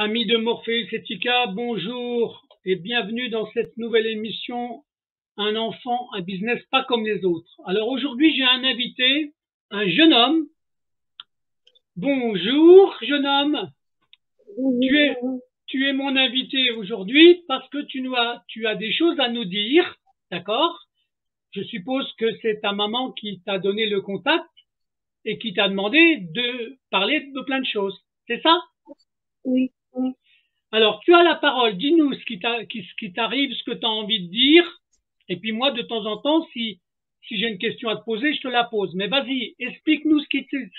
Amis de Morpheus Etica, bonjour et bienvenue dans cette nouvelle émission Un enfant, un business pas comme les autres. Alors aujourd'hui j'ai un invité, un jeune homme. Bonjour jeune homme, tu es, tu es mon invité aujourd'hui parce que tu as des choses à nous dire, d'accord? Je suppose que c'est ta maman qui t'a donné le contact et qui t'a demandé de parler de plein de choses. C'est ça? Oui, oui. Alors, tu as la parole. Dis-nous ce qui t'arrive, ce que tu as envie de dire. Et puis moi, de temps en temps, si j'ai une question à te poser, je te la pose. Mais vas-y, explique-nous ce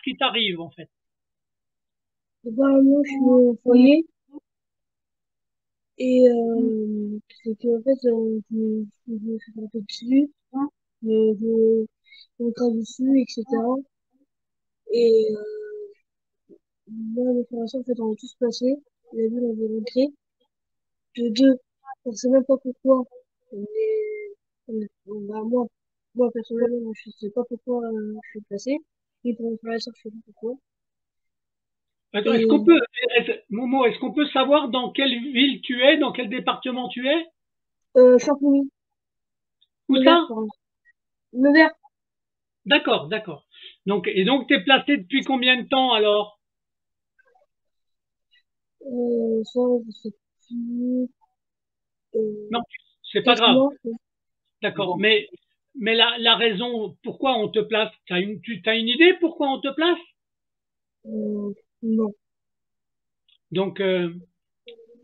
qui t'arrive, en fait. Moi, je suis au foyer et c'est que, en fait, je me fais un peu dessus, je me crache dessus, etc. Et moi, l'opération, en fait, on a tous passé. La ville, on veut rentrer. De deux, on sait même pas pourquoi. Moi, personnellement, je sais pas pourquoi je suis placée. Et pour mon frère et soeur, je sais pas pourquoi. Attends, Et Momo, est-ce qu'on peut savoir dans quelle ville tu es, dans quel département tu es? Champigny, Où Nevers, ça? pardon. Nevers, D'accord, d'accord. Donc, t'es placé depuis combien de temps alors? ça, je sais plus. Non, euh, c'est pas 4 grave. mois. D'accord. Mais la raison pourquoi on te place, tu as une idée pourquoi on te place? Non. Donc,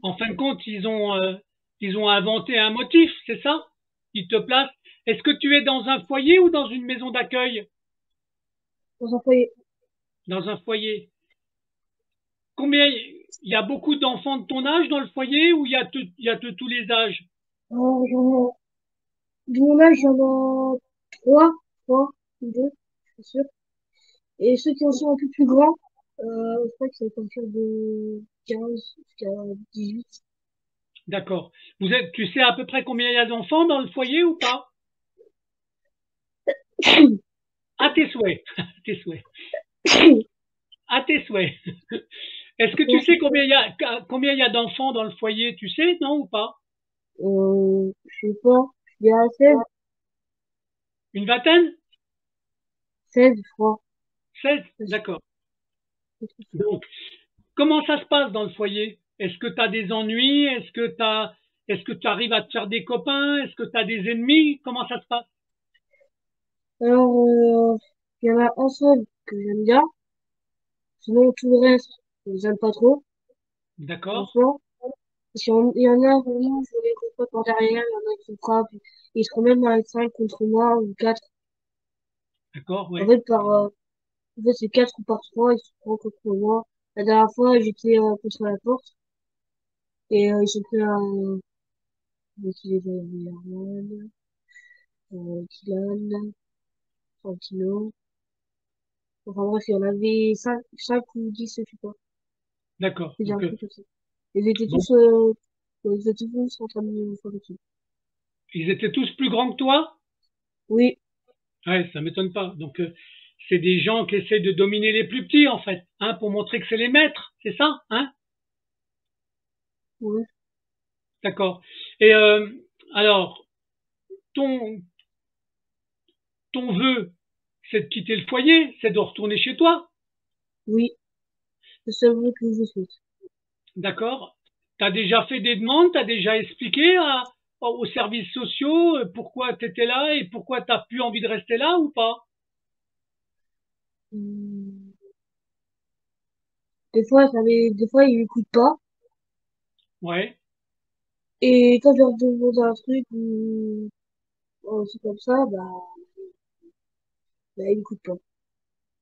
en fin de compte, ils ont inventé un motif, c'est ça? Ils te placent. Est-ce que tu es dans un foyer ou dans une maison d'accueil? Dans un foyer. Dans un foyer. Combien, il y a beaucoup d'enfants de ton âge dans le foyer ou il y a de tous les âges? Alors, de mon âge, j'en ai trois, ou deux, je suis sûr. Et ceux qui en sont un peu plus grands, je crois que c'est à partir de 15 jusqu'à 18. D'accord. Tu sais à peu près combien il y a d'enfants dans le foyer ou pas? À tes souhaits. À tes souhaits. À tes souhaits. Est-ce que tu Bon, sais combien il y a d'enfants dans le foyer? Tu sais, non ou pas? je sais pas, il y a 16, Une vingtaine? 16, je crois. 16? Je sais D'accord. pas trop sûr. Donc, comment ça se passe dans le foyer? Est-ce que tu as des ennuis? Est-ce que tu arrives à te faire des copains? Est-ce que tu as des ennemis? Comment ça se passe? Alors, il y en a un seul que j'aime bien. Sinon, tout le reste, j'aime pas trop, D'accord? franchement. Il y en a vraiment, je les trouve pas par derrière, il y en a qui me frappent. Ils seront même avec 5 contre moi, ou 4. D'accord, En ouais. fait, en fait, c'est 4 ou par 3, ils se prennent contre moi. La dernière fois, j'étais contre la porte, et ils sont pris un, qui les avait, Arman, Kylian, Santino. Enfin bref, il y en avait 5 ou 10, je sais pas. D'accord. C'est bien Donc, un truc comme ça. Ils étaient bon, tous, ils étaient tous en train de me faire dessus. ils étaient tous plus grands que toi? Oui, Ouais, ça m'étonne pas. Donc, c'est des gens qui essaient de dominer les plus petits, en fait, hein, pour montrer que c'est les maîtres. C'est ça, hein? oui. D'accord. Et alors, ton, ton vœu, c'est de quitter le foyer, c'est de retourner chez toi. Oui, c'est ça que je souhaite. D'accord? Tu as déjà fait des demandes, tu as déjà expliqué aux services sociaux pourquoi tu étais là et pourquoi tu n'as plus envie de rester là ou pas? Hum, des fois, ils m'écoutent pas. Ouais, Et quand je leur demande un truc ou c'est comme ça, ils m'écoutent pas.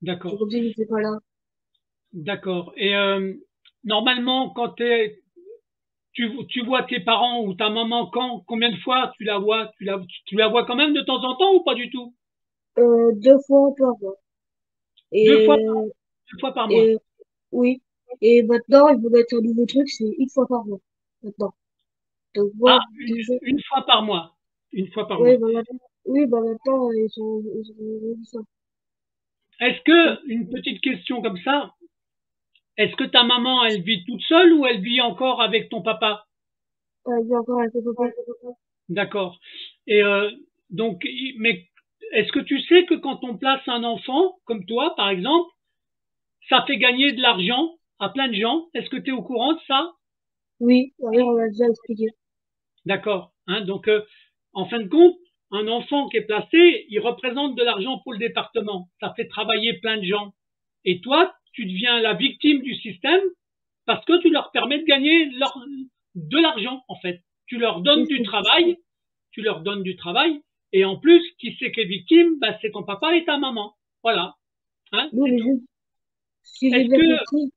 C'est d'accord, comme si j'étais pas là. d'accord. Et normalement, tu vois tes parents ou ta maman combien de fois tu la vois? Tu la vois quand même de temps en temps ou pas du tout? 2 fois par mois. Deux fois, Et, deux fois par mois. et oui. Et maintenant, ils vont mettre un nouveau truc, c'est une fois par mois. Maintenant. Donc moi, Ah, déjà, une fois par mois. Une fois par oui, mois. maintenant, ils ont mis ça. Est-ce que, une petite question comme ça, Est-ce que ta maman, elle vit toute seule ou elle vit encore avec ton papa? Il y a encore un peu papa. D'accord. Et donc, mais est-ce que tu sais que quand on place un enfant, comme toi par exemple, ça fait gagner de l'argent à plein de gens? Est-ce que tu es au courant de ça? Oui, d'ailleurs, on a déjà expliqué. D'accord. Hein, donc, en fin de compte, un enfant qui est placé, il représente de l'argent pour le département. Ça fait travailler plein de gens. Et toi, tu deviens la victime du système parce que tu leur permets de gagner de l'argent, en fait. Tu leur donnes Oui, du travail, tu leur donnes du travail, et en plus, qui c'est qui est victime? Bah, c'est ton papa et ta maman. Voilà. Hein, oui, c'est mais tout. juste, si j'ai Est-ce bien que, compris,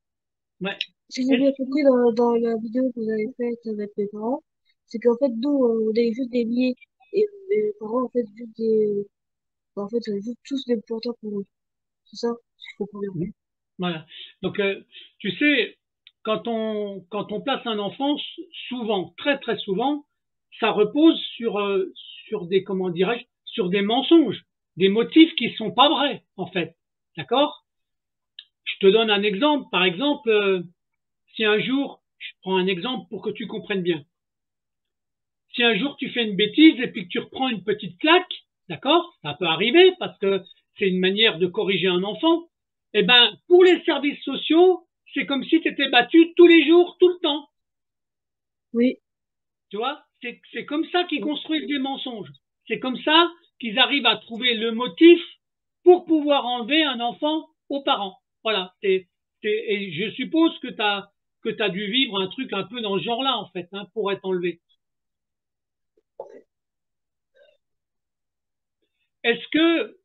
ouais, si j'ai bien est-ce- compris dans la vidéo que vous avez faite avec mes parents, c'est qu'en fait, nous, on est juste des milliers. Et mes parents, en fait, juste des, en fait, on est juste tous des pourtants pour nous. C'est ça, si je comprends bien. voilà. Donc, tu sais, quand on place un enfant, souvent, très très souvent, ça repose sur des, comment dirais-je, sur des mensonges, des motifs qui sont pas vrais, en fait. D'accord? Je te donne un exemple. Par exemple, si un jour, je prends un exemple pour que tu comprennes bien. Si un jour tu fais une bêtise et puis que tu reprends une petite claque, d'accord? Ça peut arriver parce que c'est une manière de corriger un enfant. Eh ben, pour les services sociaux, c'est comme si tu étais battu tous les jours, tout le temps. Oui. Tu vois? C'est comme ça qu'ils construisent des mensonges. C'est comme ça qu'ils arrivent à trouver le motif pour pouvoir enlever un enfant aux parents. Voilà. Et je suppose que t'as dû vivre un truc un peu dans ce genre-là, en fait, hein, pour être enlevé. Est-ce que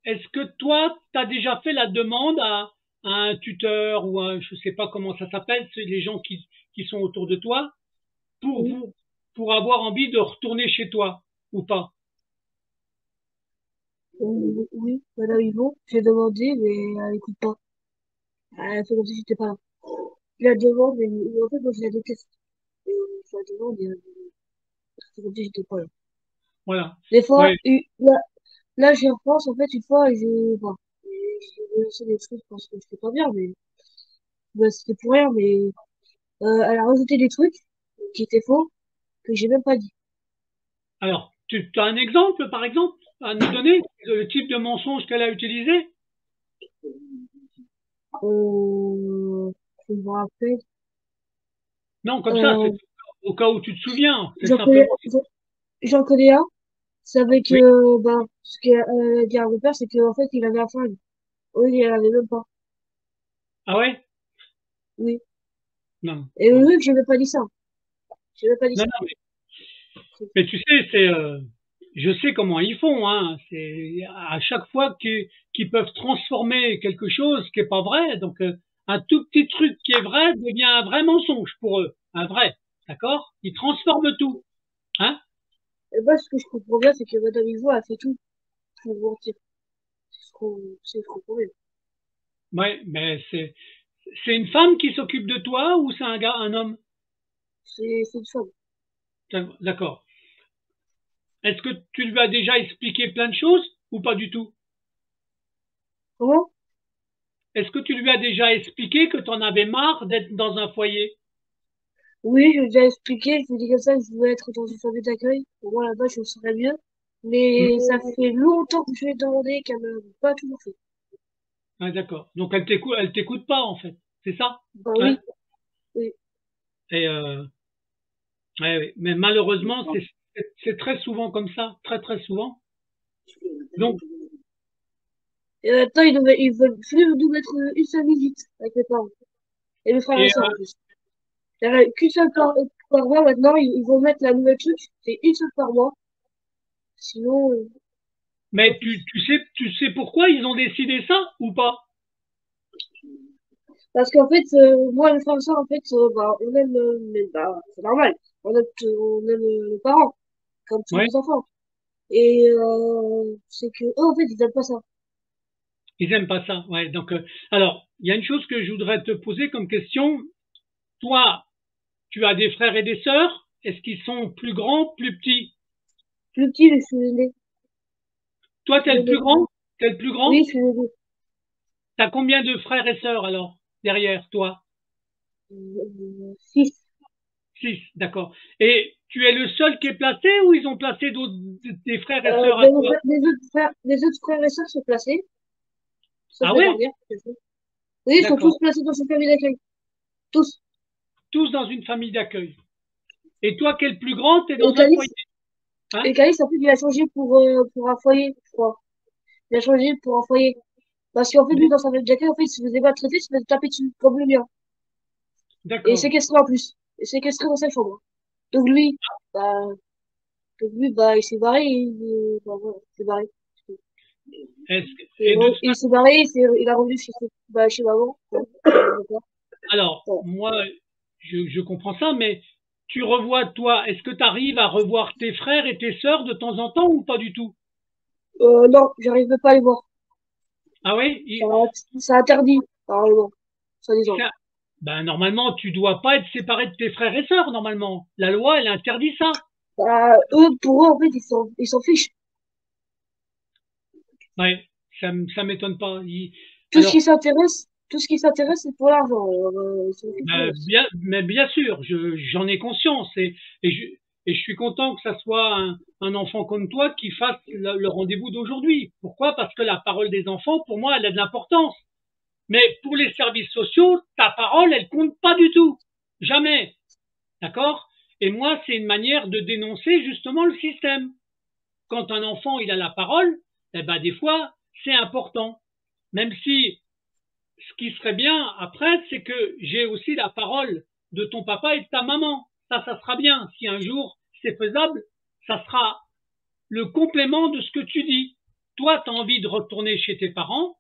Est-ce que toi, tu as déjà fait la demande à un tuteur ou je ne sais pas comment ça s'appelle, c'est les gens qui sont autour de toi, pour Oui. vous, pour avoir envie de retourner chez toi ou pas? Oui, madame Yvon, j'ai demandé, mais elle écoute pas. Elle fait comme si j'étais pas là. Je la demande, mais en fait, moi, je la déteste. Et je la demande, et elle fait comme si j'étais pas là. Voilà. Des fois, Ouais. là, j'y repense, en fait, une fois, j'ai lancé des trucs parce que j'étais pas bien, mais c'était pour rien, mais elle a rajouté des trucs qui étaient faux, que j'ai même pas dit. Alors, tu as un exemple, par exemple, à nous donner, le type de mensonge qu'elle a utilisé? Euh, je me rappelle. Non, comme ça, c'est Euh, au cas où tu te souviens. C'est j'en connais, simplement. j'en connais un. C'est avec, Oui. bah, ce qu'elle a dit à mon père, c'est qu'en fait, il avait un flingue. Oui, il avait même pas. Ah ouais? Oui. Non. Et Bon. oui, que j'avais pas dit ça. J'avais pas dit Non, ça. non, mais tu sais, je sais comment ils font, hein. C'est à chaque fois qu'ils peuvent transformer quelque chose qui est pas vrai. Donc, un tout petit truc qui est vrai devient un vrai mensonge pour eux, un vrai, d'accord? Ils transforment tout, hein? Et moi, ce que je comprends bien, c'est que Madame Ivo a fait tout pour mentir. C'est ce qu'on comprend bien. Ouais, mais c'est une femme qui s'occupe de toi ou c'est un gars, un homme? C'est une femme. D'accord. Est-ce que tu lui as déjà expliqué plein de choses ou pas du tout? Comment? Est-ce que tu lui as déjà expliqué que tu en avais marre d'être dans un foyer? Oui, j'ai déjà expliqué. Je lui ai dit comme ça que je voulais être dans une famille d'accueil. Pour moi, là-bas, je me serais mieux. Mais ça fait longtemps que je lui ai demandé qu'elle m'a pas toujours fait. Ah, d'accord. Donc elle t'écoute pas en fait, c'est ça? Bah Hein? oui, oui. Et ouais, ouais. Mais malheureusement, c'est très souvent comme ça, très très souvent. Donc, Et maintenant, ils veulent plus nous mettre une seule visite avec mes parents. Et mes frères et et sœurs, en plus. Il y en a qu'une seule par mois maintenant. Ils vont mettre la nouvelle truc. C'est une seule par mois. Sinon, pas mais tu, plus. tu sais pourquoi ils ont décidé ça ou pas? Parce qu'en fait, moi, les frères et sœurs, en fait, bah, on aime, bah, c'est normal. On aime nos parents, comme tous Ouais, les enfants. Et c'est que eux, en fait, ils aiment pas ça. ils aiment pas ça. Ouais. Donc, alors, il y a une chose que je voudrais te poser comme question. Toi, tu as des frères et des sœurs. Est-ce qu'ils sont plus grands, plus petits? Plus petit, je suis aîné. Toi, Je suis t'es le plus aîné. grand? T'es le plus Oui, grand? je suis aîné. T'as combien de frères et sœurs alors? derrière toi? 6. 6, d'accord. Et tu es le seul qui est placé ou ils ont placé d'autres, des frères et sœurs à toi? Les autres frères et sœurs sont placés, sauf Ah la ouais? dernière. Oui, ils sont D'accord. tous placés dans cette famille d'accueil. Tous. Tous dans une famille d'accueil. Et toi, qui es le plus grand, tu es Et dans un foyer, Calis, hein? et Calis, en fait, il a changé pour un foyer, je crois. Il a changé pour un foyer. Parce qu'en fait, lui, dans sa famille d'accueil, en fait, il se faisait pas traiter, il se faisait taper dessus, comme le mien. Et D'accord. séquestré en plus. Et séquestré dans sa chambre. Donc lui, bah, il s'est barré, bah, voilà, il s'est barré. Et de toute Il façon, s'est barré, il a revenu chez maman. Ouais, d'accord. alors, Ouais. moi, je comprends ça, mais tu revois, toi, est-ce que tu arrives à revoir tes frères et tes sœurs de temps en temps ou pas du tout? Non, j'arrive pas à les voir. Ah oui? C'est interdit, normalement, soi-disant. Ça- ben, normalement, tu dois pas être séparé de tes frères et sœurs, normalement. La loi, elle interdit ça. Bah, pour eux, en fait, ils s'en fichent. Ouais, ça m'étonne pas. Tout ce qui Alors, s'intéresse, tout ce qui s'intéresse, c'est pour l'argent. Alors, ils s'en fichent du reste. mais bien sûr, j'en ai conscience et je, et je suis content que ça soit un enfant comme toi qui fasse le rendez-vous d'aujourd'hui. Pourquoi? Parce que la parole des enfants, pour moi, elle a de l'importance. Mais pour les services sociaux, ta parole, elle compte pas du tout. Jamais. D'accord? Et moi, c'est une manière de dénoncer justement le système. Quand un enfant, il a la parole, eh ben, des fois, c'est important. Même si ce qui serait bien après, c'est que j'ai aussi la parole de ton papa et de ta maman. Ça sera bien. Si un jour c'est faisable, ça sera le complément de ce que tu dis. Toi, tu as envie de retourner chez tes parents.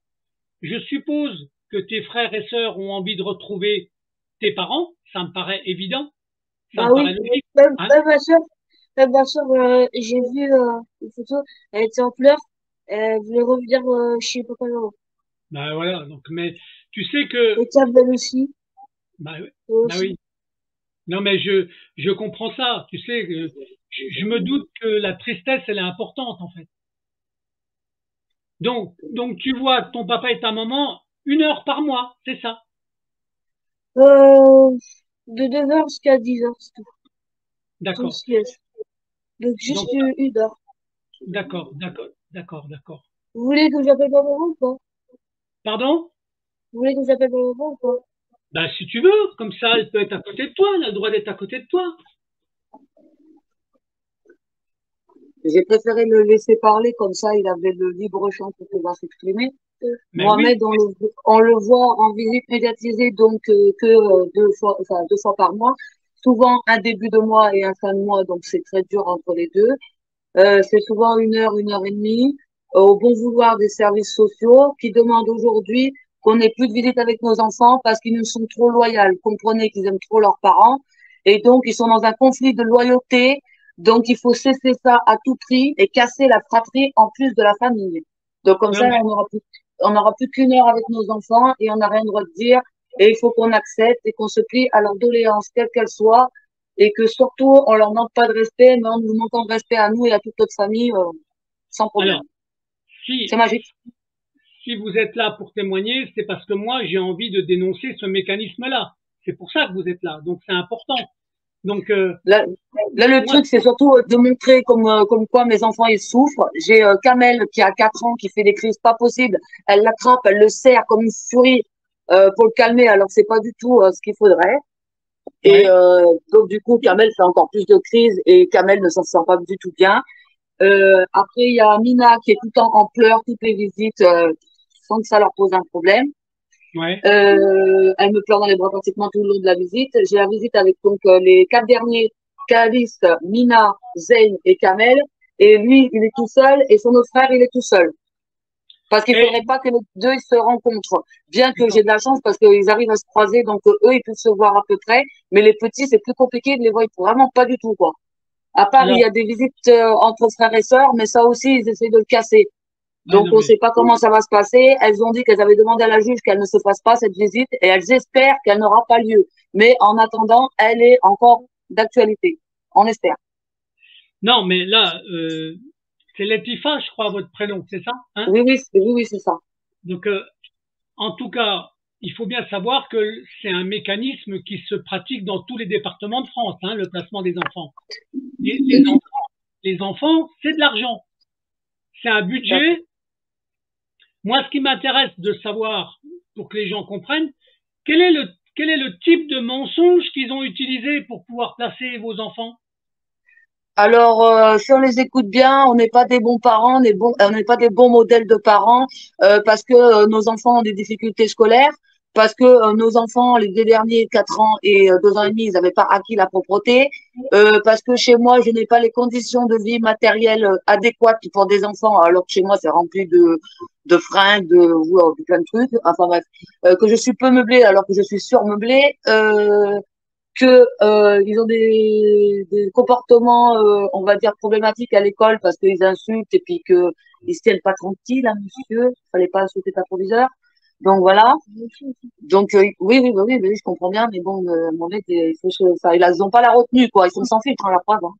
Je suppose que tes frères et sœurs ont envie de retrouver tes parents. Ça me paraît évident. Ça Ah me paraît oui, logique. même, Hein? même ma soeur, j'ai vu une photo, elle était en pleurs, elle voulait revenir chez papa et maman. Ben voilà. Donc, mais tu sais que, Et Kamel aussi, bah, eux bah aussi. oui. Non, mais je comprends ça. Tu sais, je me doute que la tristesse, elle est importante, en fait. Donc tu vois ton papa et ta maman 1 heure par mois, c'est ça. Euh, de 9h jusqu'à 10h, c'est tout. Tout D'accord. ce qui est. Donc Donc, juste 1 heure. d'accord. Vous voulez que j'appelle ma maman ou pas? Pardon? Vous voulez que j'appelle ma maman ou pas? Ben, si tu veux, comme ça, elle peut être à côté de toi, elle a le droit d'être à côté de toi. J'ai préféré le laisser parler, comme ça il avait le libre champ pour pouvoir s'exprimer. Mais oui, Mohamed, on le voit en visite médiatisée, donc que 2 fois, enfin 2 fois par mois, souvent un début de mois et un fin de mois, donc c'est très dur entre les deux. C'est souvent 1 heure et demie, au bon vouloir des services sociaux qui demandent aujourd'hui qu'on n'ait plus de visite avec nos enfants parce qu'ils nous sont trop loyaux. Comprenez qu'ils aiment trop leurs parents et donc ils sont dans un conflit de loyauté. Donc il faut cesser ça à tout prix et casser la fratrie en plus de la famille. Donc comme non, ça, mais on n'aura plus qu'1 heure avec nos enfants et on n'a rien le droit de dire. Et il faut qu'on accepte et qu'on se plie à leurs doléances, quelles qu'elles soient, et que surtout, on leur manque pas de respect, mais on nous manquant de respect à nous et à toute notre famille, sans alors, problème. si, C'est magique. si vous êtes là pour témoigner, c'est parce que moi, j'ai envie de dénoncer ce mécanisme-là. C'est pour ça que vous êtes là. Donc, c'est important. Donc, Là, là, le moi, truc, c'est surtout de montrer comme quoi mes enfants, ils souffrent. J'ai Kamel qui a 4 ans, qui fait des crises pas possibles. Elle l'attrape, elle le serre comme une furie pour le calmer, alors c'est pas du tout ce qu'il faudrait. Et ouais, donc, du coup, Kamel fait encore plus de crises et Kamel ne s'en sent pas du tout bien. Après, il y a Mina qui est tout le temps en pleurs, toutes les visites, sans que ça leur pose un problème. ouais. Elle me pleure dans les bras pratiquement tout le long de la visite. J'ai la visite avec donc les 4 derniers, Calice, Mina, Zayn et Kamel. Et lui, il est tout seul et son autre frère, il est tout seul. Parce qu'il Et, faudrait pas que les deux ils se rencontrent. Bien que j'ai de la chance parce qu'ils arrivent à se croiser, donc eux, ils peuvent se voir à peu près. Mais les petits, c'est plus compliqué de les voir vraiment pas du tout, quoi. À part, il y alors, a des visites entre frères et sœurs, mais ça aussi, ils essaient de le casser. ouais, Donc, non, on ne mais, sait pas comment ça va se passer. Elles ont dit qu'elles avaient demandé à la juge qu'elle ne se fasse pas cette visite et elles espèrent qu'elle n'aura pas lieu. Mais en attendant, elle est encore d'actualité. On espère. non, mais là, c'est Latifa, je crois, votre prénom, c'est ça, hein? Oui, oui, oui, oui, c'est ça. Donc, en tout cas, il faut bien savoir que c'est un mécanisme qui se pratique dans tous les départements de France, hein, le placement des enfants. Les enfants, c'est de l'argent. C'est un budget. Moi, ce qui m'intéresse de savoir, pour que les gens comprennent, quel est le type de mensonge qu'ils ont utilisé pour pouvoir placer vos enfants? Alors, si on les écoute bien, on n'est pas des bons parents, on n'est pas des bons modèles de parents, parce que nos enfants ont des difficultés scolaires, parce que nos enfants, les deux derniers, 4 ans et 2 ans et demi, ils n'avaient pas acquis la propreté, parce que chez moi, je n'ai pas les conditions de vie matérielles adéquates pour des enfants, alors que chez moi, c'est rempli de fringues, de plein de trucs, enfin bref, que je suis peu meublée alors que je suis surmeublée, que ils ont des comportements, on va dire problématiques à l'école parce qu'ils insultent et puis que ils se tiennent pas tranquilles, hein, monsieur. Fallait pas insulter ta proviseur. Donc voilà. Donc oui, je comprends bien, mais bon, mon mec, il faut ça, ils ont pas la retenue quoi. Ils sont sans filtre, hein, la preuve. Hein.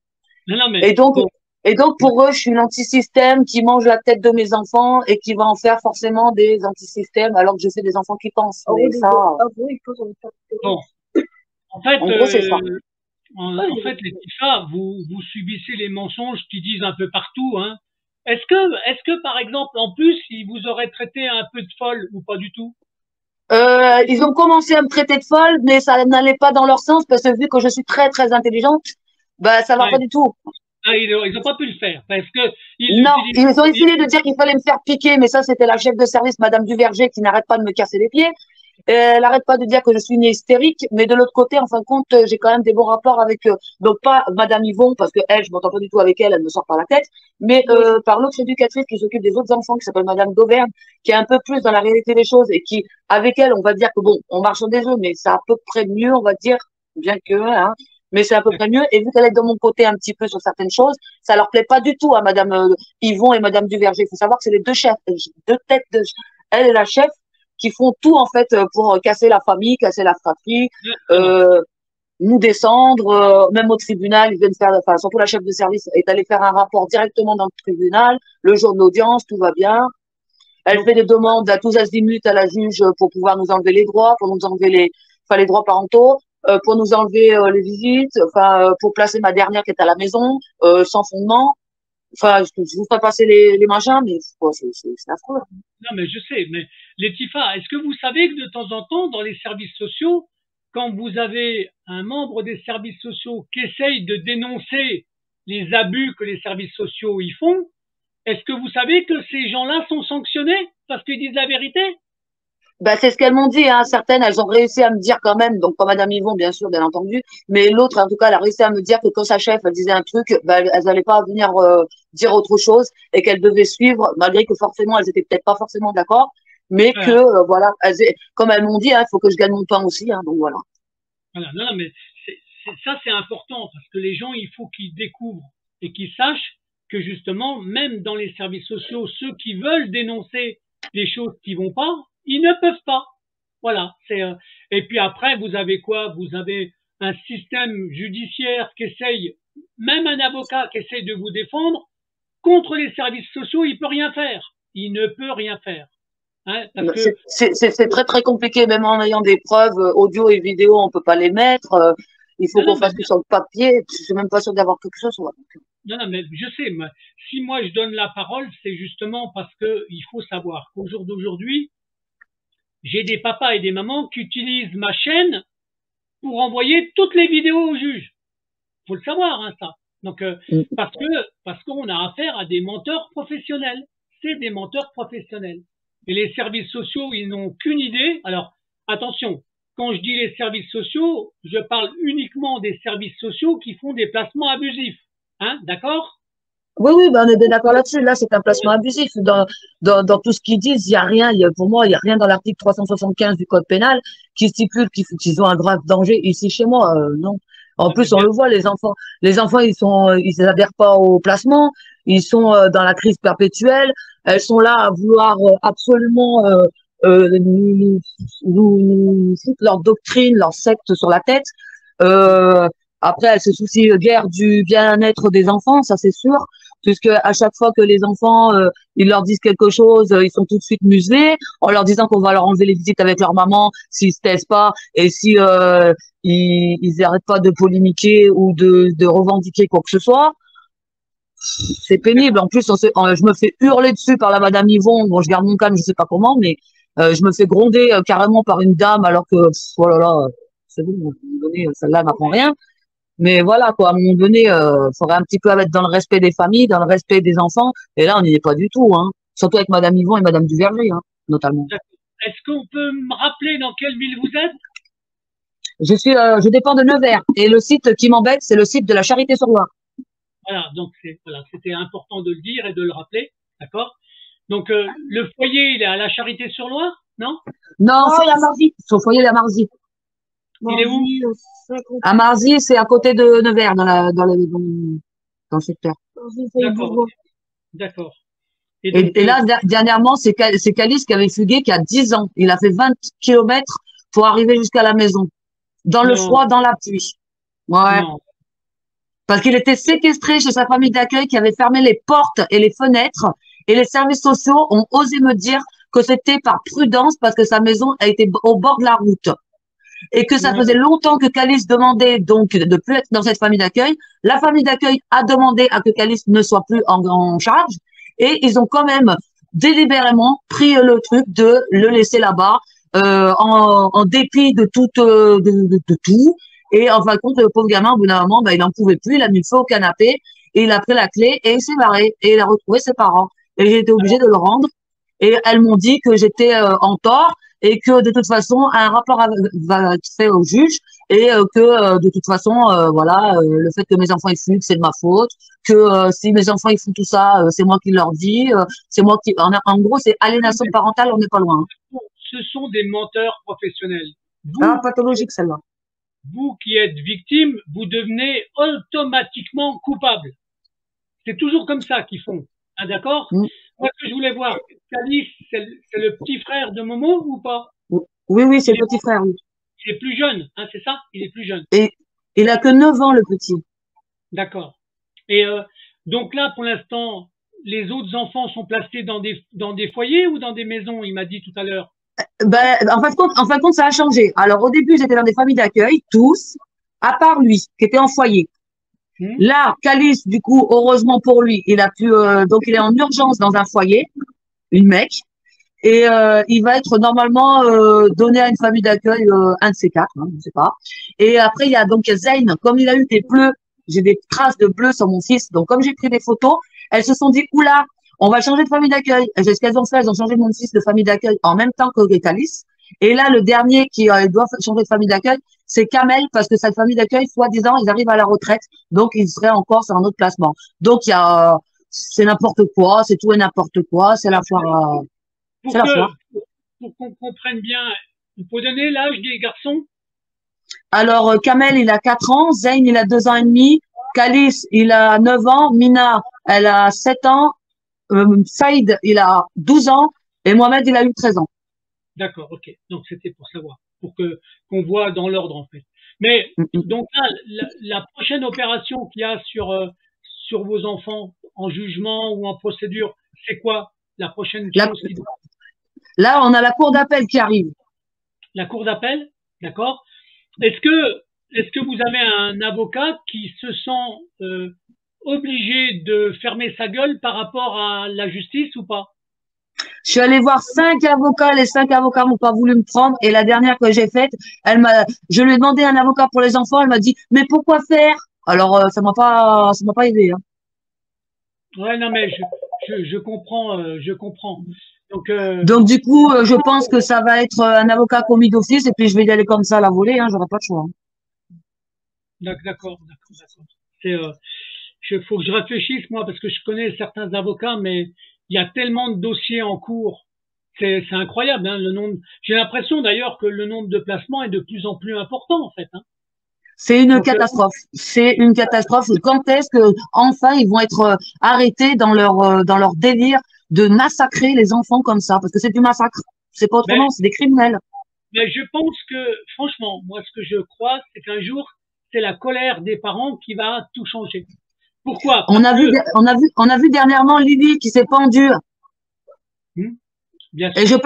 Non, mais Et donc bon, et donc pour eux, je suis l'antisystème qui mange la tête de mes enfants et qui va en faire forcément des antisystèmes alors que je fais des enfants qui pensent. Mais ça, bon. En fait, en gros, c'est ça. en fait, les Tifa, vous subissez les mensonges qui disent un peu partout, hein. Est-ce que, par exemple, en plus, ils vous auraient traité un peu de folle ou pas du tout? Ils ont commencé à me traiter de folle, mais ça n'allait pas dans leur sens parce que vu que je suis très très intelligente, bah ça va Ouais. pas du tout. Ah, ils ont pas pu le faire parce que Non, utilisent. ils ont essayé de dire qu'il fallait me faire piquer, mais ça c'était la chef de service, Madame Duverger, qui n'arrête pas de me casser les pieds. Elle n'arrête pas de dire que je suis une hystérique, mais de l'autre côté, en fin de compte, j'ai quand même des bons rapports avec donc pas Madame Yvon, parce que elle, je m'entends pas du tout avec elle, elle me sort par la tête, mais par l'autre éducatrice qui s'occupe des autres enfants, qui s'appelle Madame d'Auvergne, qui est un peu plus dans la réalité des choses et qui, avec elle, on va dire que bon, on marche sur des œufs, mais c'est à peu près mieux, on va dire, bien que, hein, mais c'est à peu près mieux. Et vu qu'elle est de mon côté un petit peu sur certaines choses, ça leur plaît pas du tout à Madame Yvon et Madame Duverger. Il faut savoir que c'est les deux chefs, deux têtes de, elle est la chef qui font tout en fait pour casser la famille, casser la fratrie, nous descendre, même au tribunal, ils viennent faire, enfin surtout la chef de service est allée faire un rapport directement dans le tribunal, le jour de l'audience, tout va bien. Elle fait des demandes à tous azimuts à la juge pour pouvoir nous enlever les droits, pour nous enlever les droits parentaux, pour nous enlever les visites, enfin pour placer ma dernière qui est à la maison, sans fondement. Enfin, je vous ferai passer les machins, mais c'est affreux. Non, mais je sais, mais les Tifa, est-ce que vous savez que de temps en temps, dans les services sociaux, quand vous avez un membre des services sociaux qui essaye de dénoncer les abus que les services sociaux y font, est-ce que vous savez que ces gens-là sont sanctionnés parce qu'ils disent la vérité? Bah, c'est ce qu'elles m'ont dit, hein. Certaines, elles ont réussi à me dire quand même, donc pas Madame Yvon, bien sûr, bien entendu, mais l'autre, en tout cas, elle a réussi à me dire que quand sa chef, elle disait un truc, bah, elles n'allaient pas venir dire autre chose et qu'elles devaient suivre, malgré que forcément, elles étaient peut-être pas forcément d'accord, mais que, Voilà. voilà, comme elles m'ont dit, il faut que je gagne mon pain aussi, hein, donc voilà. Voilà. Non, mais ça, c'est important parce que les gens, il faut qu'ils découvrent et qu'ils sachent que justement, même dans les services sociaux, ceux qui veulent dénoncer les choses qui vont pas, ils ne peuvent pas. Voilà. Et puis après, vous avez quoi? Vous avez un système judiciaire qui essaye, même un avocat qui essaye de vous défendre contre les services sociaux, il peut rien faire. Il ne peut rien faire. Hein, parce que C'est très très compliqué, même en ayant des preuves audio et vidéo, on peut pas les mettre. Il faut non, qu'on non, mais fasse tout sur le papier. Je suis même pas sûre d'avoir quelque chose. non, non, mais je sais, mais si moi je donne la parole, c'est justement parce que il faut savoir qu'au jour d'aujourd'hui, j'ai des papas et des mamans qui utilisent ma chaîne pour envoyer toutes les vidéos au juge. Faut le savoir, hein, ça. Donc, parce qu'on a affaire à des menteurs professionnels. C'est des menteurs professionnels. Et les services sociaux, ils n'ont qu'une idée. Alors, attention, quand je dis les services sociaux, je parle uniquement des services sociaux qui font des placements abusifs. Hein, d'accord? Oui, ben on est bien d'accord là-dessus. Là, c'est un placement abusif. Dans tout ce qu'ils disent, il y a rien. Pour moi, il y a rien dans l'article 375 du Code pénal qui stipule qu'ils ont un grave danger ici chez moi. Non. En Ah, mais plus, on bien, le voit, les enfants, ils adhèrent pas au placement. Ils sont dans la crise perpétuelle. Elles sont là à vouloir absolument nous foutre leur doctrine, leur secte sur la tête. Euh, Après, elles se soucient guère du bien-être des enfants, ça c'est sûr. puisque à chaque fois que les enfants, ils leur disent quelque chose, ils sont tout de suite muselés, en leur disant qu'on va leur enlever les visites avec leur maman s'ils se taisent pas et si ils arrêtent pas de polémiquer ou de revendiquer quoi que ce soit. C'est pénible. En plus, je me fais hurler dessus par la Madame Yvon. Bon, je garde mon calme, je sais pas comment, mais je me fais gronder carrément par une dame alors que, oh là là, c'est bon, à un moment donné, celle-là n'apprend rien. Mais voilà, quoi, à un moment donné, faudrait un petit peu être dans le respect des familles, dans le respect des enfants. Et là, on n'y est pas du tout, hein. Surtout avec Madame Yvon et Madame Duverger, hein, notamment. Est-ce qu'on peut me rappeler dans quelle ville vous êtes? Je dépends de Nevers. Et le site qui m'embête, c'est le site de la Charité-sur-Loire. Voilà, donc voilà, c'était important de le dire et de le rappeler, d'accord? Donc le foyer, il est à la Charité-sur-Loire, non? Non, c'est à Marzy. Son foyer est à Marzy. Il est où? À Marzy, c'est à côté de Nevers, dans le secteur. D'accord, d'accord. Et là, dernièrement, c'est Calice qui avait fugué, qui a 10 ans. Il a fait 20 kilomètres pour arriver jusqu'à la maison. Dans le froid, dans la pluie. Ouais. Non. Parce qu'il était séquestré chez sa famille d'accueil qui avait fermé les portes et les fenêtres. Et les services sociaux ont osé me dire que c'était par prudence parce que sa maison a été au bord de la route. Et que ça faisait longtemps que Calice demandait donc de plus être dans cette famille d'accueil. La famille d'accueil a demandé à que Calice ne soit plus en charge. Et ils ont quand même délibérément pris le truc de le laisser là-bas, en dépit de tout. Et en fin de compte, le pauvre gamin, au bout d'un moment, il en pouvait plus, il a mis le feu au canapé, et il a pris la clé, et il s'est barré, et il a retrouvé ses parents. Et j'ai été obligée de le rendre. Et elles m'ont dit que j'étais en tort, et que de toute façon, un rapport va être fait au juge, et que de toute façon, voilà, le fait que mes enfants ils fuient, c'est de ma faute, que si mes enfants ils font tout ça, c'est moi qui leur dis, c'est moi qui, en gros, c'est aliénation parentale, on n'est pas loin. Ce sont des menteurs professionnels. Pathologique celle-là. Vous qui êtes victime, vous devenez automatiquement coupable. C'est toujours comme ça qu'ils font. Ah, d'accord? Moi, ce que je voulais voir, Calice, c'est le petit frère de Momo ou pas? Oui, c'est le petit frère. Oui. Il est plus jeune, hein, c'est ça? Il est plus jeune. Et il a que 9 ans, le petit. D'accord. Et donc là, pour l'instant, les autres enfants sont placés dans des foyers ou dans des maisons, il m'a dit tout à l'heure. En fin de compte, ça a changé. Alors, au début, j'étais dans des familles d'accueil, tous, à part lui, qui était en foyer. Là, Calice, du coup, heureusement pour lui, il a pu, donc il est en urgence dans un foyer, une mec, et il va être normalement donné à une famille d'accueil, un de ces quatre, hein, je ne sais pas. Et après, il y a donc Zayn, comme il a eu des bleus, j'ai des traces de bleu sur mon fils, donc comme j'ai pris des photos, elles se sont dit, oula, on va changer de famille d'accueil. Et ce qu'elles ont fait, elles ont changé mon fils de famille d'accueil en même temps que Calice. Et là, le dernier qui doit changer de famille d'accueil, c'est Kamel, parce que cette famille d'accueil, soi-disant, ils arrivent à la retraite, donc ils seraient encore sur un autre placement. Donc il y a, c'est n'importe quoi, c'est tout et n'importe quoi, c'est la foire. C'est la foire. Pour qu'on comprenne bien, il faut donner l'âge des garçons. Alors Kamel, il a 4 ans, Zayn, il a 2 ans et demi, Calice, il a 9 ans, Mina, elle a 7 ans, Saïd, il a 12 ans, et Mohamed, il a eu 13 ans. D'accord, ok. Donc c'était pour savoir, pour qu'on voit dans l'ordre en fait. Mais donc là, la prochaine opération qu'il y a sur vos enfants en jugement ou en procédure, c'est quoi la prochaine chose qui doit... Là, on a la cour d'appel qui arrive. La cour d'appel, d'accord. Est-ce que vous avez un avocat qui se sent obligé de fermer sa gueule par rapport à la justice ou pas? Je suis allée voir 5 avocats, les 5 avocats n'ont pas voulu me prendre, et la dernière que j'ai faite, je lui ai demandé un avocat pour les enfants, elle m'a dit, mais pourquoi faire? Alors, ça m'a pas aidé, hein. Ouais, non, mais je comprends, je comprends. Donc, du coup, je pense que ça va être un avocat commis d'office, et puis je vais y aller comme ça à la volée, hein, j'aurai pas de choix. D'accord. Faut que je réfléchisse, moi, parce que je connais certains avocats, mais il y a tellement de dossiers en cours. C'est incroyable, hein, j'ai l'impression d'ailleurs que le nombre de placements est de plus en plus important, en fait, hein. C'est une catastrophe. C'est une catastrophe. Quand est-ce que, enfin, ils vont être arrêtés dans leur délire de massacrer les enfants comme ça? Parce que c'est du massacre. C'est pas autrement, c'est des criminels. Mais je pense que, franchement, moi, ce que je crois, c'est qu'un jour, c'est la colère des parents qui va tout changer. Pourquoi? On Parce a vu, que, on a vu dernièrement Lily qui s'est pendue. hmm, bien Et sûr.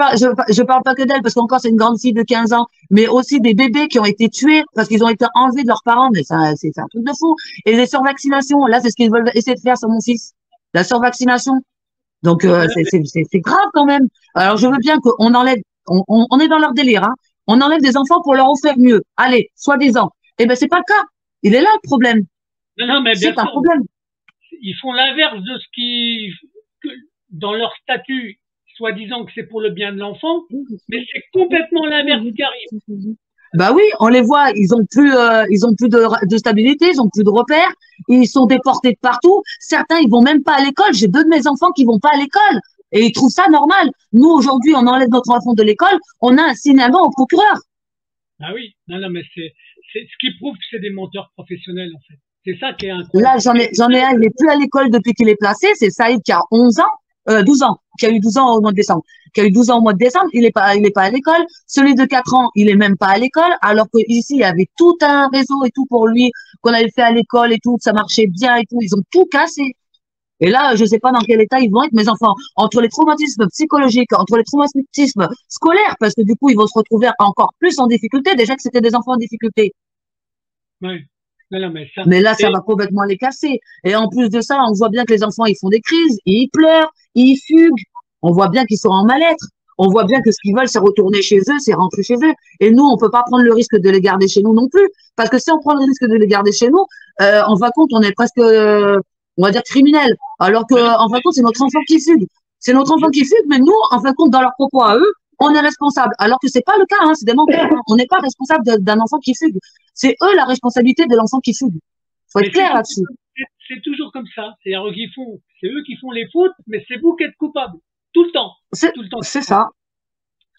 je parle pas que d'elle, parce qu'encore c'est une grande fille de 15 ans, mais aussi des bébés qui ont été tués parce qu'ils ont été enlevés de leurs parents, mais ça, c'est un truc de fou. Et les survaccinations, là, c'est ce qu'ils veulent essayer de faire sur mon fils. La survaccination. Donc, c'est grave quand même. Alors, je veux bien qu'on enlève, on est dans leur délire, hein. On enlève des enfants pour leur offrir mieux. Allez, soi-disant. Eh ben, c'est pas le cas. Il est là, le problème. Non, non, mais bien C'est un sûr, problème. ils font l'inverse de ce que, dans leur statut, soi-disant que c'est pour le bien de l'enfant, mais c'est complètement l'inverse qui arrive. Bah oui, on les voit, ils ont plus de stabilité, ils ont plus de repères, ils sont déportés de partout. Certains, ils vont même pas à l'école. J'ai deux de mes enfants qui vont pas à l'école et ils trouvent ça normal. Nous, aujourd'hui, on enlève notre enfant de l'école, on a un signalement au procureur. Ah oui, non, non, mais c'est ce qui prouve que c'est des menteurs professionnels, en fait. C'est ça qui est incroyable. Là, j'en ai un, il est plus à l'école depuis qu'il est placé. C'est Saïd qui a 11 ans, 12 ans, qui a eu 12 ans au mois de décembre, qui a eu 12 ans au mois de décembre. Il est pas à l'école. Celui de 4 ans, il est même pas à l'école. Alors que ici, il y avait tout un réseau et tout pour lui, qu'on avait fait à l'école et tout, ça marchait bien et tout. Ils ont tout cassé. Et là, je sais pas dans quel état ils vont être, mes enfants. Entre les traumatismes psychologiques, entre les traumatismes scolaires, parce que du coup, ils vont se retrouver encore plus en difficulté. Déjà que c'était des enfants en difficulté. Oui. Non, non, mais ça. Mais là, ça Et, va complètement les casser. Et en plus de ça, on voit bien que les enfants, ils font des crises, ils pleurent, ils fuguent. On voit bien qu'ils sont en mal-être. On voit bien que ce qu'ils veulent, c'est retourner chez eux, c'est rentrer chez eux. Et nous, on peut pas prendre le risque de les garder chez nous non plus. Parce que si on prend le risque de les garder chez nous, en fin de compte, on est presque, on va dire, criminel. Alors que, ben non, en fin de compte, c'est notre enfant qui fugue. C'est notre enfant qui fugue, mais nous, en fin de compte, dans leurs propos à eux, on est responsable. Alors que c'est pas le cas, hein, c'est des menteurs. Hein. On n'est pas responsable d'un enfant qui fugue. C'est eux la responsabilité de l'enfant qui fugue. Faut mais être clair là-dessus. c'est toujours comme ça. C'est-à-dire c'est eux qui font les fautes, mais c'est vous qui êtes coupables. Tout le temps. Tout le temps. C'est ça.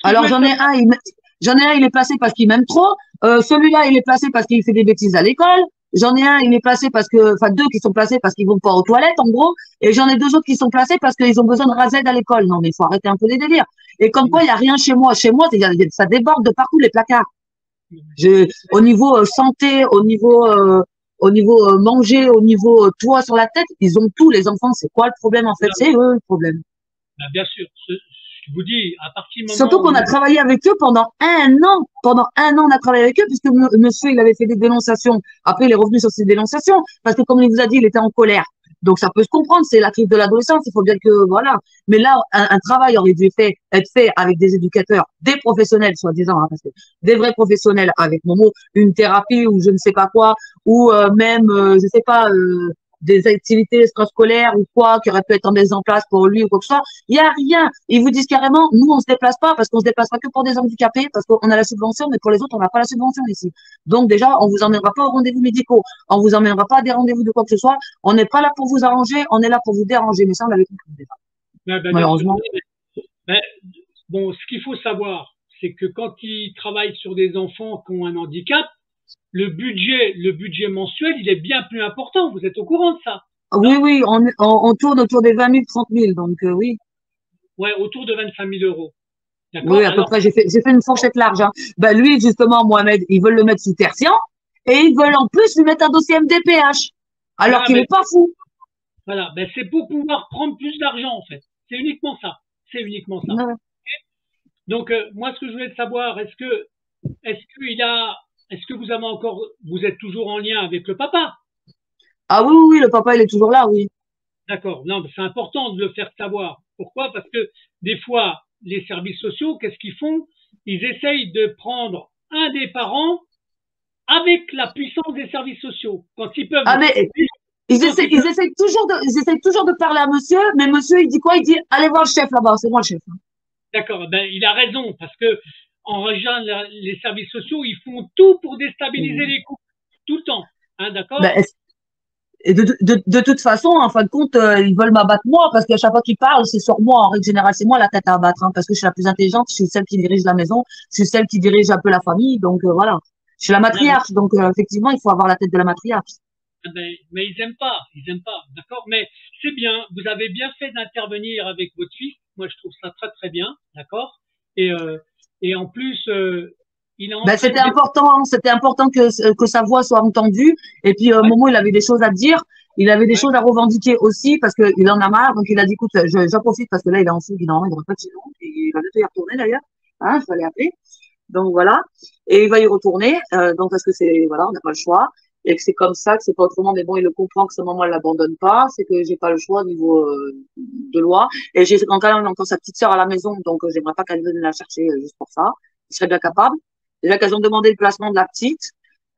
Ce que je Alors voulais savoir, j'en ai un, il est placé parce qu'il m'aime trop. Celui-là, il est placé parce qu'il fait des bêtises à l'école. J'en ai un, il est placé parce que, enfin deux qui sont placés parce qu'ils vont pas aux toilettes, en gros. Et j'en ai deux autres qui sont placés parce qu'ils ont besoin de rasette à l'école. Non, mais il faut arrêter un peu les délires. Et comme quoi, il y a rien chez moi. Chez moi, ça déborde de partout les placards. Au niveau santé, au niveau manger, au niveau toit sur la tête, ils ont tout. Les enfants, c'est quoi le problème en fait? C'est eux le problème. ben, bien sûr, je vous dis, à partir du Surtout moment qu'on a où travaillé avec eux pendant un an. Pendant un an, on a travaillé avec eux puisque monsieur, il avait fait des dénonciations. Après, il est revenu sur ses dénonciations parce que comme il vous a dit, il était en colère. Donc, ça peut se comprendre. C'est la crise de l'adolescence. Il faut bien que, voilà. Mais là, un travail aurait dû être fait avec des éducateurs, des professionnels, soi-disant, hein, parce que des vrais professionnels avec Momo, une thérapie ou je ne sais pas quoi, ou même, je sais pas, des activités extrascolaires ou quoi qui auraient pu être mises en place pour lui ou quoi que ce soit. Il y a rien. Ils vous disent carrément, nous, on se déplace pas parce qu'on se déplace pas que pour des handicapés, parce qu'on a la subvention, mais pour les autres, on n'a pas la subvention ici. Donc, déjà, on vous emmènera pas aux rendez-vous médicaux. On vous emmènera pas à des rendez-vous de quoi que ce soit. On n'est pas là pour vous arranger, on est là pour vous déranger. Mais ça, on l'avait compris déjà. ben, ben, bien sûr. Malheureusement. Ben, bon, ce qu'il faut savoir, c'est que quand ils travaillent sur des enfants qui ont un handicap, le budget mensuel, il est bien plus important. Vous êtes au courant de ça, Oui, non? oui, on tourne autour des 20 000, 30 000. Donc, oui. Ouais, autour de 25 000 euros. Oui, D'accord? à peu Alors, près, j'ai fait une fourchette large, hein. Ben, lui, justement, Mohamed, ils veulent le mettre sous tertian et ils veulent en plus lui mettre un dossier MDPH. Alors voilà, qu'il ben, est pas fou. voilà, ben, c'est pour pouvoir prendre plus d'argent, en fait. C'est uniquement ça. C'est uniquement ça. Ouais. Donc, moi, ce que je voulais savoir, est-ce que vous avez encore, vous êtes toujours en lien avec le papa? Ah oui, oui, oui, le papa, il est toujours là, oui. D'accord. Non, mais c'est important de le faire savoir. Pourquoi? Parce que des fois, les services sociaux, qu'est-ce qu'ils font? Ils essayent de prendre un des parents avec la puissance des services sociaux. Quand ils peuvent, Ah, mais quand ils peuvent, ils essayent toujours de parler à monsieur, mais monsieur, il dit quoi? Il dit, allez voir le chef là-bas, c'est moi le chef. d'accord, ben, il a raison, parce que en rejoignant les services sociaux, ils font tout pour déstabiliser les couples. Tout le temps. Hein, Ben, d'accord? et de toute façon, en fin de compte, ils veulent m'abattre moi, parce qu'à chaque fois qu'ils parlent, c'est sur moi. En règle générale, c'est moi la tête à abattre, hein, parce que je suis la plus intelligente, je suis celle qui dirige la maison, je suis celle qui dirige un peu la famille, donc voilà. Je suis la Non, mais matriarche, donc effectivement, il faut avoir la tête de la matriarche. mais ils aiment pas, d'accord? Mais c'est bien, vous avez bien fait d'intervenir avec votre fils. Moi, je trouve ça très très bien, d'accord? Et et en plus, il est en Ben, train de c'était important que sa voix soit entendue. Et puis, Momo, il avait des choses à dire. Il avait des ouais, choses à revendiquer aussi parce qu'il en a marre. Donc il a dit, écoute, j'en profite parce que là, il est en fugue, il devrait pas de chez nous. Et il va bientôt y retourner d'ailleurs. Hein, je vais aller appeler. Donc voilà. Et il va y retourner. Donc parce que c'est, voilà, on n'a pas le choix. Et que c'est comme ça, que c'est pas autrement. Mais bon, il le comprend que sa maman, elle l'abandonne pas. C'est que j'ai pas le choix au niveau de loi. Et j'ai quand même encore sa petite sœur à la maison. Donc j'aimerais pas qu'elle vienne la chercher juste pour ça. Il serait bien capable. Déjà qu'elles ont demandé le placement de la petite.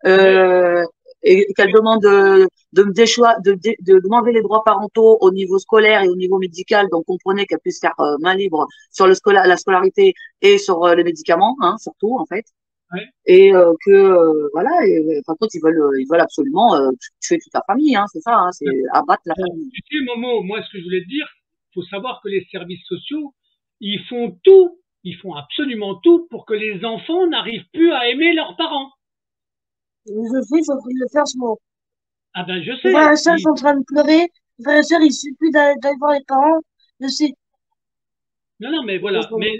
mais, Euh, et qu'elle demande de me déchoir, de m'enlever les droits parentaux au niveau scolaire et au niveau médical. Donc, comprenez qu'elle puisse faire main libre sur la scolarité et sur les médicaments, hein, surtout, en fait. ouais. Et que, voilà, et, par contre, ils veulent absolument tuer toute la famille, hein, c'est ça, hein, c'est abattre la Bon, famille. tu sais, Momo, moi, ce que je voulais te dire, faut savoir que les services sociaux, ils font tout, ils font absolument tout pour que les enfants n'arrivent plus à aimer leurs parents. Je suis en train de le faire en ce moment. Ah ben, je Mes frères et sais. sœurs sont en train de pleurer. Mes frères et sœurs, il suffit d'aller voir les parents. Je sais. Non, non, mais En voilà. ce moment, Mais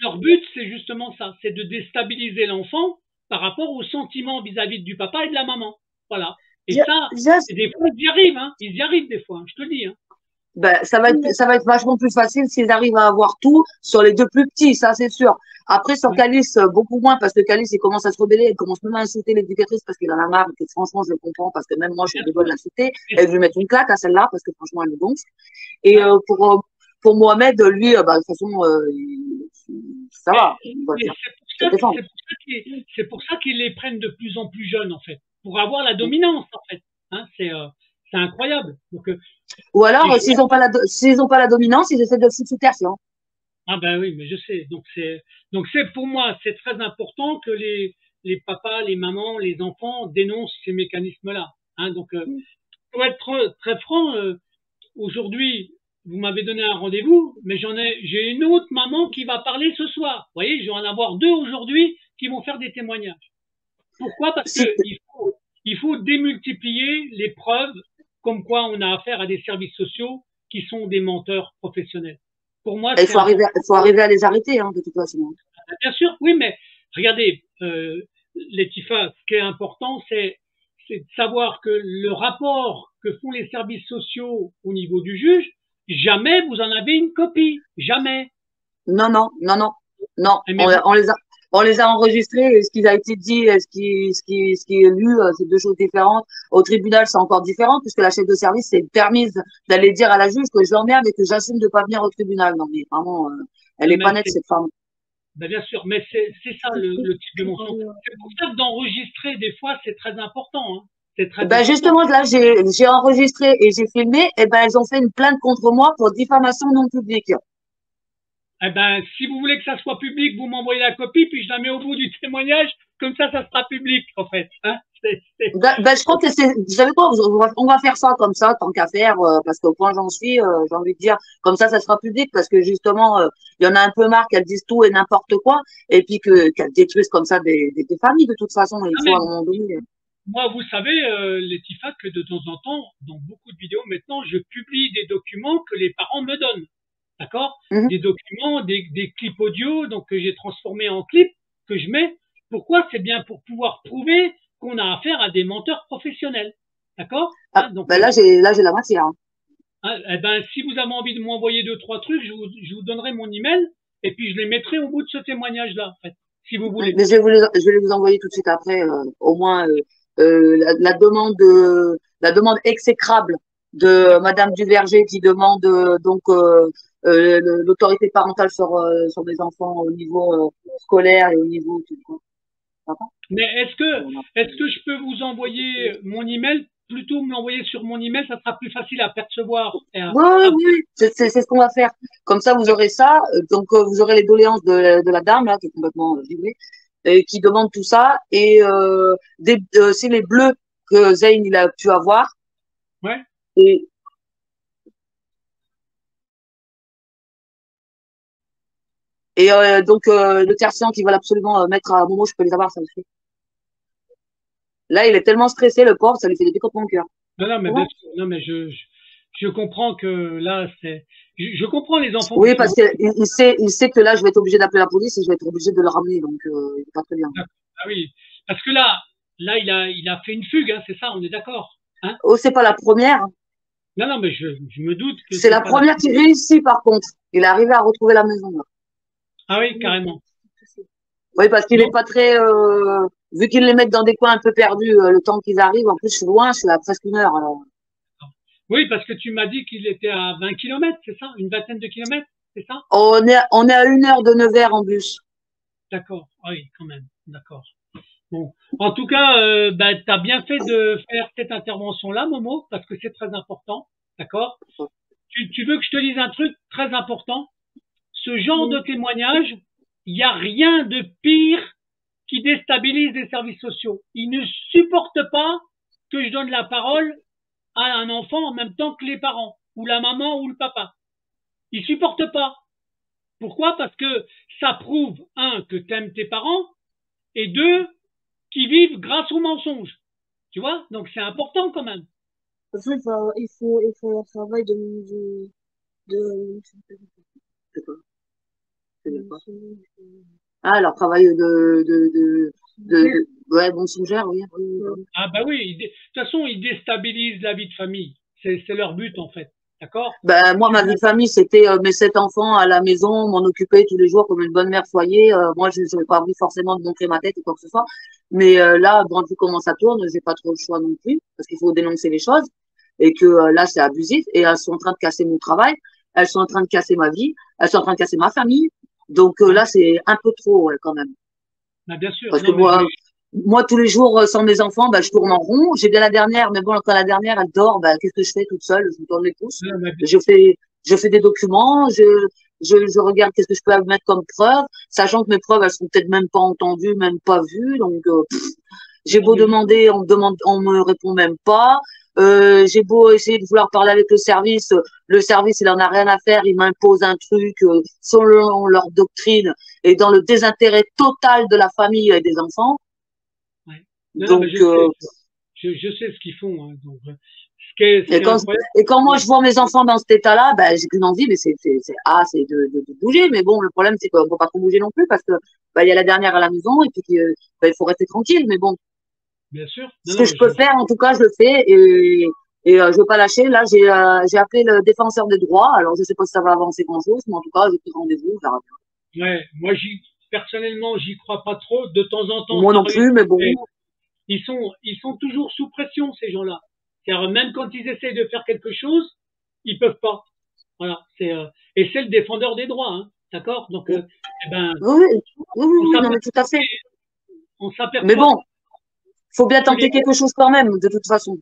leur but, c'est justement ça, c'est de déstabiliser l'enfant par rapport aux sentiments vis-à-vis du papa et de la maman. Voilà. Et ça, déjà, et des fois, ils y arrivent, hein. Ils y arrivent des fois, hein, je te le dis, hein. Ben, ça va être vachement plus facile s'ils arrivent à avoir tout sur les deux plus petits, ça c'est sûr. Après, sur Ouais. Calice, beaucoup moins, parce que Calice, il commence à se rebeller, il commence même à insulter l'éducatrice parce qu'il en a marre, et que franchement, je le comprends, parce que même moi, je suis au débat de l'insulter, et je lui mettre une claque à celle-là, parce que franchement, elle me gonfle. Et Ouais. pour Mohamed, lui, bah, de toute façon, ça va, on va Mais dire, se défend. c'est pour ça qu'ils les prennent de plus en plus jeunes, en fait, pour avoir la dominance, en fait. Hein, c'est incroyable. Donc, Ou alors, et je- s'ils ont pas la dominance, ils essaient de le foutre sous terre, sinon. ah ben oui, mais je sais. Donc c'est pour moi, c'est très important que les papas, les mamans, les enfants dénoncent ces mécanismes-là. Hein, donc, pour être très franc, aujourd'hui, vous m'avez donné un rendez-vous, mais j'ai une autre maman qui va parler ce soir. Vous voyez, je vais en avoir deux aujourd'hui qui vont faire des témoignages. Pourquoi? Parce que Si, il faut démultiplier les preuves comme quoi on a affaire à des services sociaux qui sont des menteurs professionnels. Pour moi, c'est important. il faut arriver à les arrêter, hein, de toute façon. Bien sûr, oui, mais regardez, Laetifa, ce qui est important, c'est de savoir que le rapport que font les services sociaux au niveau du juge, jamais vous en avez une copie, jamais. Non, non, non, non, non. Mais vous, On les a enregistrés et ce qui a été dit et ce qui est lu, c'est deux choses différentes. Au tribunal, c'est encore différent puisque la chef de service s'est permise d'aller dire à la juge que je l'emmerde et que j'assume de pas venir au tribunal. Non, mais vraiment, elle est pas mais nette, cette femme. ben bien sûr, mais c'est ça le type de mensonge. C'est pour ça que d'enregistrer des fois c'est très important. Hein. C'est très Ben important. justement, là, j'ai enregistré et j'ai filmé, et ben elles ont fait une plainte contre moi pour diffamation non publique. Eh ben, si vous voulez que ça soit public, vous m'envoyez la copie, puis je la mets au bout du témoignage, comme ça sera public, en fait. Hein Ben, je crois que c'est, vous savez quoi, on va faire ça comme ça, tant qu'à faire, parce qu'au point j'en suis, j'ai envie de dire, comme ça sera public, parce que justement, il y en a un peu marre qu'elles disent tout et n'importe quoi, et puis qu'elles détruisent comme ça des familles, de toute façon, il Ah, faut mais à un moment donné. moi, vous savez, Laetifa, que de temps en temps, dans beaucoup de vidéos maintenant, je publie des documents que les parents me donnent. D'accord? Mhm. Des documents, des clips audio, donc que j'ai transformés en clips, que je mets. Pourquoi? C'est bien pour pouvoir prouver qu'on a affaire à des menteurs professionnels. D'accord? Ah, Hein, donc, ben là, j'ai la matière. Hein. hein, eh ben, si vous avez envie de m'envoyer deux, trois trucs, je vous donnerai mon email et puis je les mettrai au bout de ce témoignage-là, en fait, si vous voulez. Mais je vais vous envoyer tout de suite après, au moins, la demande exécrable de Madame Duverger qui demande l'autorité parentale sur des enfants au niveau scolaire et au niveau tout quoi. Mais est-ce que je peux vous envoyer mon email? Plutôt me l'envoyer sur mon email, ça sera plus facile à percevoir. Oui, oui, oui, c'est ce qu'on va faire. Comme ça, vous aurez ça. Donc, vous aurez les doléances de la dame là qui est complètement givrée et qui demande tout ça et c'est les bleus que Zayn il a pu avoir Ouais. et donc le tertian qui veulent absolument mettre à Momo, je peux les avoir, ça aussi. Là, il est tellement stressé, le pauvre, ça lui fait des picotements au cœur. Non, non, mais bien sûr, non, mais je comprends que là, je comprends les enfants qui Oui, sont. parce il sait que là, je vais être obligé d'appeler la police et je vais être obligé de le ramener, donc il est pas très bien. Ah oui, parce que là, il a fait une fugue, hein, c'est ça, on est d'accord. Hein? Oh, c'est pas la première. Non, non, mais je me doute que C'est c'est la pas première qui réussit, par contre. Il est arrivé à retrouver la maison, là. Ah oui, carrément. Oui, parce qu'il est Donc, pas très, vu qu'ils les mettent dans des coins un peu perdus, le temps qu'ils arrivent. En plus, je suis loin, je suis à presque 1 heure, alors. oui, parce que tu m'as dit qu'il était à 20 kilomètres, c'est ça? Une vingtaine de kilomètres, c'est ça? On est à 1 heure de Nevers en bus. D'accord. Ah oui, quand même. D'accord. Bon. En tout cas, bah, tu as bien fait de faire cette intervention-là, Momo, parce que c'est très important. D'accord? Tu veux que je te dise un truc très important? Ce genre de témoignage, il n'y a rien de pire qui déstabilise les services sociaux. Ils ne supportent pas que je donne la parole à un enfant en même temps que les parents, ou la maman ou le papa. Ils supportent pas. Pourquoi? Parce que ça prouve, un, que t'aimes tes parents, et deux, qu'ils vivent grâce au mensonge. Tu vois? Donc c'est important quand même. En fait, il faut un travail de, C'est quoi? C'est quoi? Ah, leur travail ouais, mensongère, oui. Ah bah oui, de toute façon, ils déstabilisent la vie de famille. C'est leur but en fait. D'accord? Ben, moi, ma vie de famille, c'était mes 7 enfants à la maison, m'en occuper tous les jours comme une bonne mère foyer. Moi, je n'avais pas envie forcément de montrer ma tête ou quoi que ce soit. Mais là, bon, vu comment ça tourne, j'ai pas trop le choix non plus, parce qu'il faut dénoncer les choses. Et que là, c'est abusif. Et elles sont en train de casser mon travail. Elles sont en train de casser ma vie. Elles sont en train de casser ma famille. Donc Ouais. là, c'est un peu trop, ouais, quand même. Bah, bien sûr. Parce que Non mais moi, tous les jours, sans mes enfants, ben, je tourne en rond. J'ai bien la dernière, mais bon, quand la dernière, elle dort, ben, qu'est-ce que je fais toute seule? Je me tourne les pouces. non, mais Je fais des documents, je regarde qu'est-ce que je peux mettre comme preuve, sachant que mes preuves, elles sont peut-être même pas entendues, même pas vues. Donc, j'ai beau demander, on me répond même pas. J'ai beau essayer de vouloir parler avec le service, il en a rien à faire, il m'impose un truc selon leur doctrine et dans le désintérêt total de la famille et des enfants. ouais. Non, non, mais Donc, je sais ce qu'ils font. Hein, donc, ce et qui est quand, incroyable. et quand moi je vois mes enfants dans cet état-là, ben, j'ai qu'une envie, mais c'est de bouger. Mais bon, le problème, c'est qu'on peut pas trop bouger non plus parce que, ben, il y a la dernière à la maison et puis, ben, il faut rester tranquille. Mais bon, Bien sûr. Non, ce non, que je mais peux faire, en tout cas, je le fais et je veux pas lâcher. Là, j'ai appelé le défenseur des droits. Alors, je sais pas si ça va avancer grand-chose, mais en tout cas, j'ai pris rendez-vous. On verra bien. ouais, moi, personnellement, j'y crois pas trop. De temps en temps, Moi ça non plus, réussit. mais bon. Mais ils sont toujours sous pression, ces gens-là. C'est-à-dire, même quand ils essayent de faire quelque chose, ils peuvent pas. Voilà. Et c'est le défendeur des droits, hein. D'accord? Donc, Oui, eh ben, oui, oui, oui, on oui, non, mais tout à fait. Mais s'aperçoit bon, faut bien que les, tenter quelque chose quand même, de toute façon.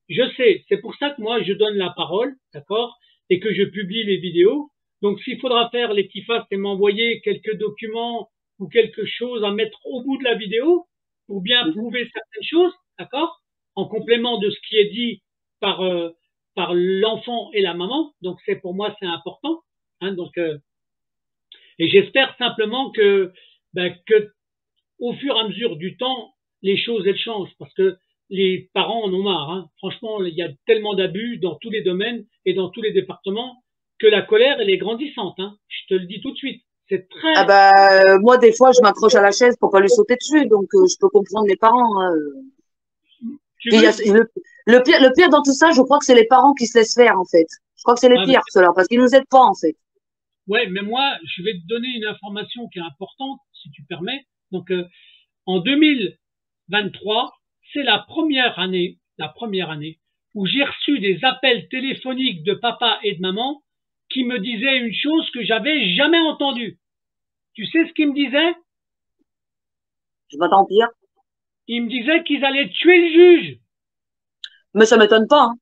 je sais, c'est pour ça que moi, je donne la parole, d'accord? Et que je publie les vidéos. Donc, s'il faudra faire les petits fastes et m'envoyer quelques documents ou quelque chose à mettre au bout de la vidéo pour bien Mhm. prouver certaines choses, d'accord? En complément de ce qui est dit par, par l'enfant et la maman. Donc, pour moi, c'est important. Hein, donc, et j'espère simplement que au fur et à mesure du temps, les choses elles changent parce que les parents en ont marre. Hein. Franchement, il y a tellement d'abus dans tous les domaines et dans tous les départements que la colère elle est grandissante. Hein. Je te le dis tout de suite. C'est Ah très. bah moi des fois je m'accroche à la chaise pour pas lui sauter dessus, donc je peux comprendre les parents. Hein. Tu Puis il y a, veux? le pire dans tout ça, je crois que c'est les parents qui se laissent faire en fait. Je crois que c'est les Ah, pires ceux-là parce qu'ils nous aident pas en fait. ouais, mais moi, je vais te donner une information qui est importante, si tu permets. Donc, en 2023, c'est la première année où j'ai reçu des appels téléphoniques de papa et de maman qui me disaient une chose que j'avais jamais entendue. Tu sais ce qu'ils me disaient? Je m'attends pire, Ils me disaient qu'ils allaient tuer le juge. mais ça m'étonne pas. Hein.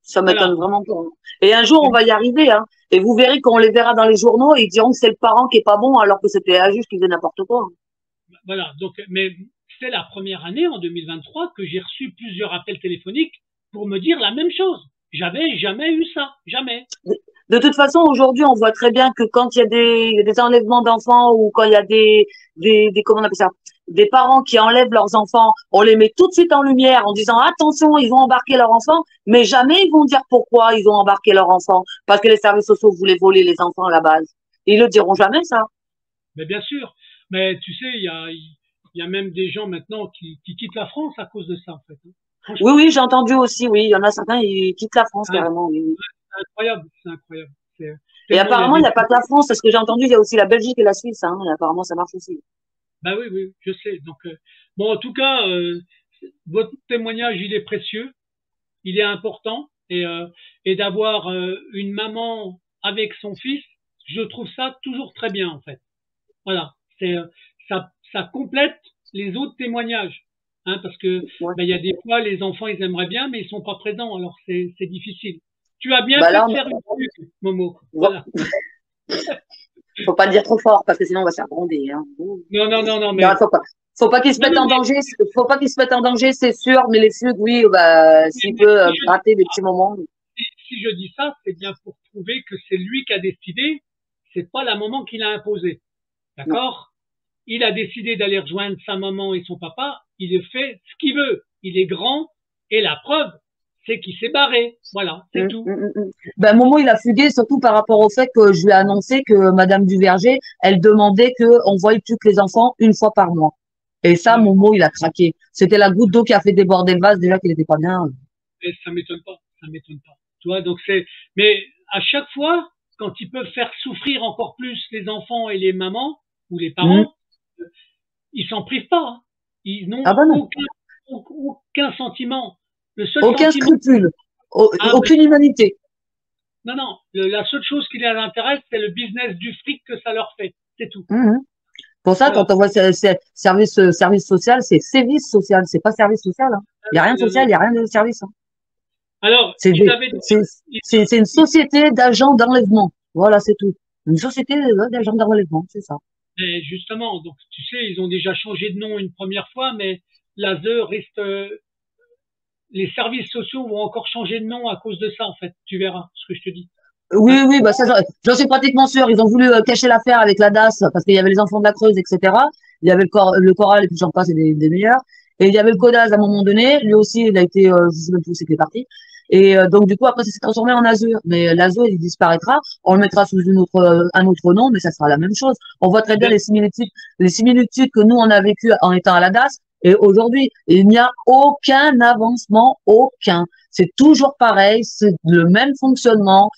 Ça m'étonne Voilà. vraiment pas. Hein. Et un jour on va y arriver. Hein. Et vous verrez quand on les verra dans les journaux, ils diront que c'est le parent qui est pas bon alors que c'était un juge qui faisait n'importe quoi. Hein. Voilà. Donc, mais c'est la première année, en 2023, que j'ai reçu plusieurs appels téléphoniques pour me dire la même chose. J'avais jamais eu ça. Jamais. De toute façon, aujourd'hui, on voit très bien que quand il y a des enlèvements d'enfants ou quand il y a comment on appelle ça, des parents qui enlèvent leurs enfants, on les met tout de suite en lumière en disant attention, ils vont embarquer leur enfant, mais jamais ils vont dire pourquoi ils ont embarqué leur enfant, parce que les services sociaux voulaient voler les enfants à la base. Ils le diront jamais, ça. Mais bien sûr. Mais tu sais, il y a même des gens maintenant qui quittent la France à cause de ça, en fait. Oui, Franchement, oui, j'ai entendu aussi, oui. Il y en a certains, ils quittent la France c'est carrément, oui, oui. incroyable, c'est incroyable. Et Tellement il y a apparemment, il des. n'y a pas que la France, parce que j'ai entendu, il y a aussi la Belgique et la Suisse, hein. Et apparemment, ça marche aussi. Bah oui, oui, je sais. Donc, bon, en tout cas, votre témoignage, il est précieux, il est important, et d'avoir une maman avec son fils, je trouve ça toujours très bien, en fait. Voilà, ça complète les autres témoignages, hein, parce que Ouais. ben, il y a des fois les enfants ils aimeraient bien, mais ils sont pas présents, alors c'est difficile. Tu as bien Bah fait là, de faire une pub, Momo. on, Voilà. faut pas le dire trop fort, parce que sinon, on va se faire gronder, hein. Non, non, non, non, Non, mais faut pas qu'ils se non, mettent non, en mais, danger, faut pas qu'ils se mettent en danger, c'est sûr, mais les fugues, oui, bah, mais, s'il mais peut si je dis gratter des ça, petits moments. si je dis ça, c'est bien pour prouver que c'est lui qui a décidé, c'est pas la maman qui l'a imposé, Non. d'accord? Il a décidé d'aller rejoindre sa maman et son papa, il fait ce qu'il veut, il est grand, et la preuve, c'est qu'il s'est barré, voilà, c'est tout. Ben, Momo, il a fugué surtout par rapport au fait que je lui ai annoncé que Madame Duverger, elle demandait qu'on voie plus que les enfants une fois par mois. Et ça, Ouais. Momo, il a craqué. C'était la goutte d'eau qui a fait déborder le vase, déjà qu'il n'était pas bien. Et ça m'étonne pas, ça m'étonne pas. Tu vois, donc mais à chaque fois, quand ils peuvent faire souffrir encore plus les enfants et les mamans ou les Hum. parents, ils s'en privent pas, hein. Ils Ah n'ont ben non. aucun sentiment. Le seul Aucun sentiment, scrupule. ah, Aucune humanité. non, non, la seule chose qui les intéresse, c'est le business du fric que ça leur fait. C'est tout. Hum. Pour ça, quand Voilà. on voit service social, c'est sévice social, c'est pas service social, hein. Il n'y a rien de Non, social, non. il n'y a rien de service, hein. Alors, C'est ils des, avaient, ils- c'est une ils- société d'agents d'enlèvement. Voilà, c'est tout. Une société d'agents d'enlèvement, c'est ça. mais justement, donc tu sais, ils ont déjà changé de nom une première fois, mais l'ASE reste, les services sociaux vont encore changer de nom à cause de ça, en fait. Tu verras ce que je te dis. Oui, Hein? oui, bah ça, j'en suis pratiquement sûr. Ils ont voulu cacher l'affaire avec la DAS parce qu'il y avait les enfants de la Creuse, etc. Il y avait le choral et puis j'en passe, c'est des meilleurs. Et il y avait le CODAS à un moment donné. Lui aussi, il a été, je sais même plus où c'est qu'il est parti. Et donc du coup, après, ça s'est transformé en Azur. Mais l'Azur, il disparaîtra. On le mettra sous un autre nom, mais ça sera la même chose. On voit très bien Ben, les similitudes que nous on a vécues en étant à la DAS. Et aujourd'hui, il n'y a aucun avancement, aucun. C'est toujours pareil, c'est le même fonctionnement.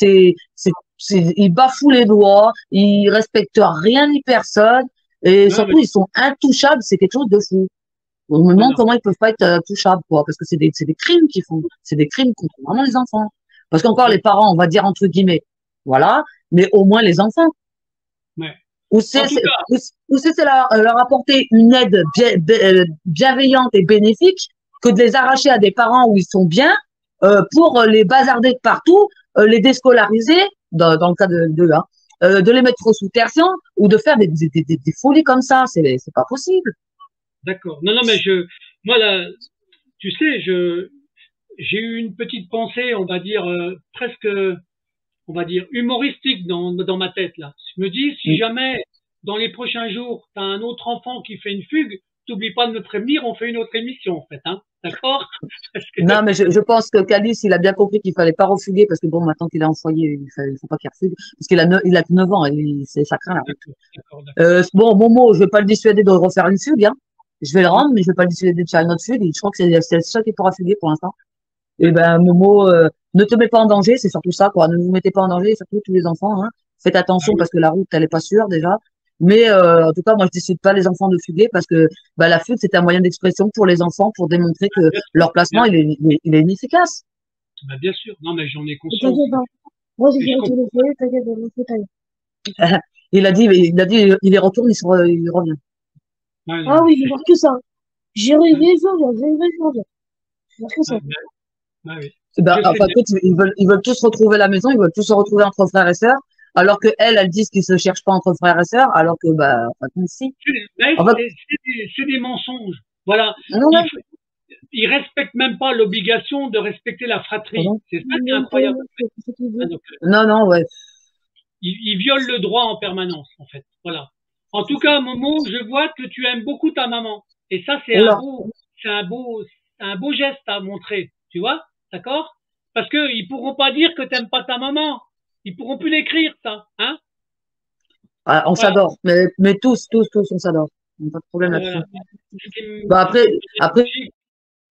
Ils bafouent les lois, ils respectent rien ni personne, et non, mais, surtout, ils sont intouchables, c'est quelque chose de fou. On me demande voilà. comment ils peuvent pas être touchables, quoi, parce que c'est des crimes qu'ils font. C'est des crimes contre vraiment les enfants. Parce qu'encore, les Ouais, parents, on va dire entre guillemets, voilà, mais au moins les enfants. ouais. Ou En tout cas, c'est leur apporter une aide bienveillante et bénéfique que de les arracher à des parents où ils sont bien pour les bazarder de partout, les déscolariser, dans le cas de de les mettre sous tertian ou de faire des folies comme ça. C'est pas possible. d'accord. Non, non, mais moi, là, tu sais, j'ai eu une petite pensée, on va dire, presque, on va dire, humoristique dans ma tête, là. Je me dis, si jamais, dans les prochains jours, tu as un autre enfant qui fait une fugue, t'oublie pas de me prévenir, on fait une autre émission, en fait, hein. D'accord? Parce que, Non, mais je pense que Calice, il a bien compris qu'il fallait pas refuguer parce que bon, maintenant qu'il est en foyer, il faut pas qu'il refugue parce il a que 9 ans et ça craint la route. d'accord, d'accord, d'accord. Bon, Momo, je vais pas le dissuader de refaire une fugue, hein. Je vais le rendre, mais je vais pas le dissuader de faire une autre fugue. Je crois que c'est le seul qui pourra fuguer pour l'instant. Et D'accord. ben, Momo, ne te mets pas en danger, c'est surtout ça, quoi. Ne vous mettez pas en danger, surtout tous les enfants, hein. Faites Ah attention oui, parce que la route, elle est pas sûre déjà. Mais en tout cas, moi, je décide pas les enfants de fuguer parce que bah, la fugue, c'est un moyen d'expression pour les enfants pour démontrer que bien sûr, leur placement, bien, il est inefficace. bah, bien sûr. Non, mais j'en ai Et conscience. t'inquiète pas. Moi, j'ai Et je fait comprends. retourner le foyer, t'inquiète pas, je taille. Il y retourne, il revient. Ouais, non, Ah mais oui, je vais faire que ça. hein, Je vais changer. Je vais faire que ça. ouais, ouais, ouais. Eh ben, Je en sais fin de bien. compte, ils veulent tous retrouver la maison, ils veulent tous se retrouver entre frères et sœurs, alors que elles disent qu'ils se cherchent pas entre frères et sœurs, alors que, bah, en fin de compte, si. Mais En fait, c'est des mensonges. Voilà. non, Ils, non, ils respectent même pas l'obligation de respecter la fratrie. pardon. C'est ça qui est Même pas, incroyable. c'est ce qu'il Hein, veut. donc, Non, non, ouais. ils violent le droit en permanence, en fait. Voilà. En tout cas, Momo, je vois que tu aimes beaucoup ta maman. Et ça, Oula. c'est un beau geste à montrer. Tu vois? D'accord? Parce que ils pourront pas dire que t'aimes pas ta maman. Ils pourront plus l'écrire, ça. Hein? Ah, on Voilà. s'adore. Mais tous, on s'adore. Pas de problème là-dessus. Voilà. Bah, Ce qui me après, réfléchit,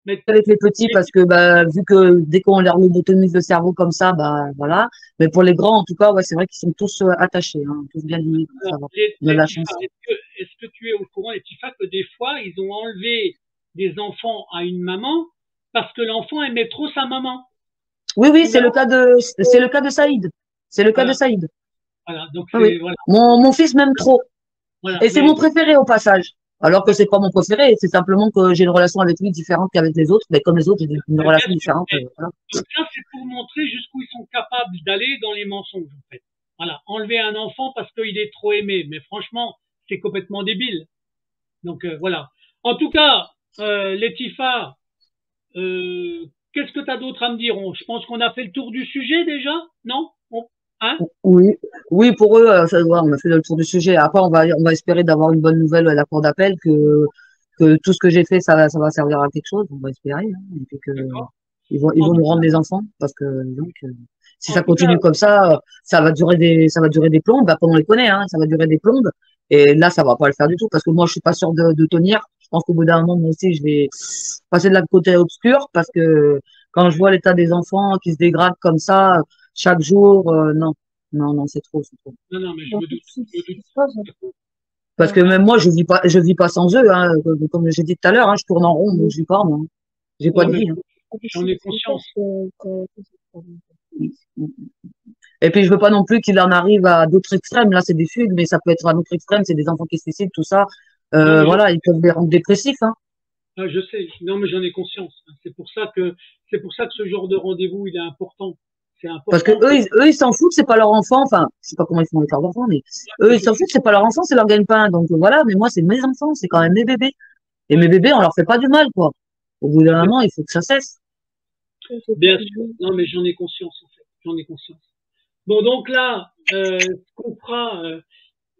Mais avec les petits parce que bah vu que dès qu'on leur lobotomise le cerveau comme ça, bah voilà. Mais pour les grands, en tout cas, ouais, c'est vrai qu'ils sont tous attachés, hein, tous bien liés, donc ça alors, va. On a de la chance. Est-ce que tu es au courant, Laetitia, que des fois, ils ont enlevé des enfants à une maman parce que l'enfant aimait trop sa maman, Oui, oui, tu vois? c'est le cas de Saïd. C'est le cas de Voilà, Saïd. voilà. Donc Oui, oui. c'est voilà, Mon fils m'aime trop. voilà. Et c'est mon préféré au passage. Alors que c'est pas mon préféré, c'est simplement que j'ai une relation avec lui différente qu'avec les autres. Mais comme les autres, j'ai une Bien relation sûr. différente. Voilà. Donc ça, c'est pour montrer jusqu'où ils sont capables d'aller dans les mensonges, en fait. Voilà, enlever un enfant parce qu'il est trop aimé. Mais franchement, c'est complètement débile. Donc voilà. En tout cas, Laetitia, qu'est-ce que tu as d'autre à me dire? Je pense qu'on a fait le tour du sujet déjà, non? Hein? Oui, oui, pour eux, ça, ouais, on a fait le tour du sujet. Après, on va espérer d'avoir une bonne nouvelle à la cour d'appel, que tout ce que j'ai fait, ça va servir à quelque chose. On va espérer, hein, et puis que D'accord. ils En vont tout, nous rendre les enfants, parce que donc, si en ça tout cas, continue comme ça, ça va durer des plombes. Bah, comme on les connaît, hein, ça va durer des plombes. Et là, ça va pas le faire du tout, parce que moi, je suis pas sûre de tenir. Je pense qu'au bout d'un moment, moi aussi, je vais passer de la côté obscur, parce que quand je vois l'état des enfants qui se dégradent comme ça chaque jour, non. Non, non, c'est trop, c'est trop. non, non, mais je En me fait, doute, c'est je me ce qui doute. se passe. Parce que Euh, même moi, je vis pas sans eux, hein. Comme j'ai dit tout à l'heure, hein, je tourne en rond, donc je vis pas, moi. J'ai pas Ouais, de mais vie, hein. en fait, j'en c'est ai ce qui se passe conscience. quand c'est pas bon. Et puis, je veux pas non plus qu'il en arrive à d'autres extrêmes. Là, c'est des fugues, mais ça peut être à un autre extrême, c'est des enfants qui se suicident, tout ça. Non, mais Voilà, ils peuvent les rendre dépressifs, hein. je sais. Non, mais j'en ai conscience. C'est pour ça que ce genre de rendez-vous, il est important. C'est Parce que important que eux, ils s'en foutent, c'est pas leur enfant. Enfin, je sais pas comment ils font les faire d'enfants, mais eux, c'est ils s'en possible. foutent, c'est pas leur enfant, c'est leur gagne-pain. Donc voilà, mais moi, c'est mes enfants, c'est quand même mes bébés. Et mes Ouais, bébés, on leur fait pas du mal, quoi. Au bout d'un bien, moment, il faut que ça cesse. bien sûr. Non, mais j'en ai conscience, en fait. J'en ai conscience. Bon, donc là, ce qu'on fera,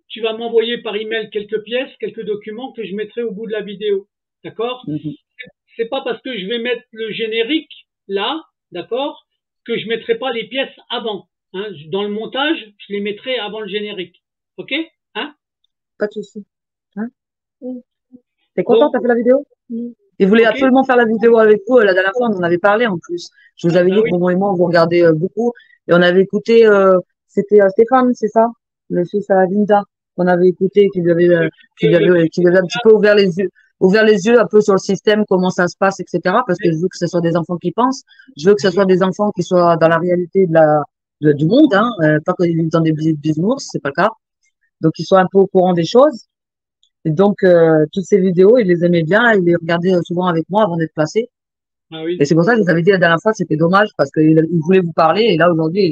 tu vas m'envoyer par email quelques pièces, quelques documents que je mettrai au bout de la vidéo. D'accord? Mhm. C'est pas parce que je vais mettre le générique là, d'accord, que je mettrai pas les pièces avant. Hein. Dans le montage, je les mettrai avant le générique. Ok? Hein? Pas de souci. Hein. T'es content, Bon, t'as fait la vidéo? Il voulait ok. absolument faire la vidéo avec vous. La dernière fois, on en avait parlé en plus. Je vous Ah, avais bah dit que oui. Momo et moi, on vous regardait beaucoup. Et on avait écouté, c'était Stéphane, c'est ça? Le fils à Linda, qu'on avait écouté, qui lui avait un petit peu ouvert les yeux un peu sur le système, comment ça se passe, etc. Parce que je veux que ce soit des enfants qui pensent. Je veux que ce soit des enfants qui soient dans la réalité du monde, hein, pas que dans des bisounours, c'est pas le cas. Donc, ils soient un peu au courant des choses. Et donc, toutes ces vidéos, il les aimait bien, il les regardait souvent avec moi avant d'être placé. Ah Et oui. c'est pour ça que je vous avais dit la dernière fois, c'était dommage parce il voulait vous parler et là, aujourd'hui,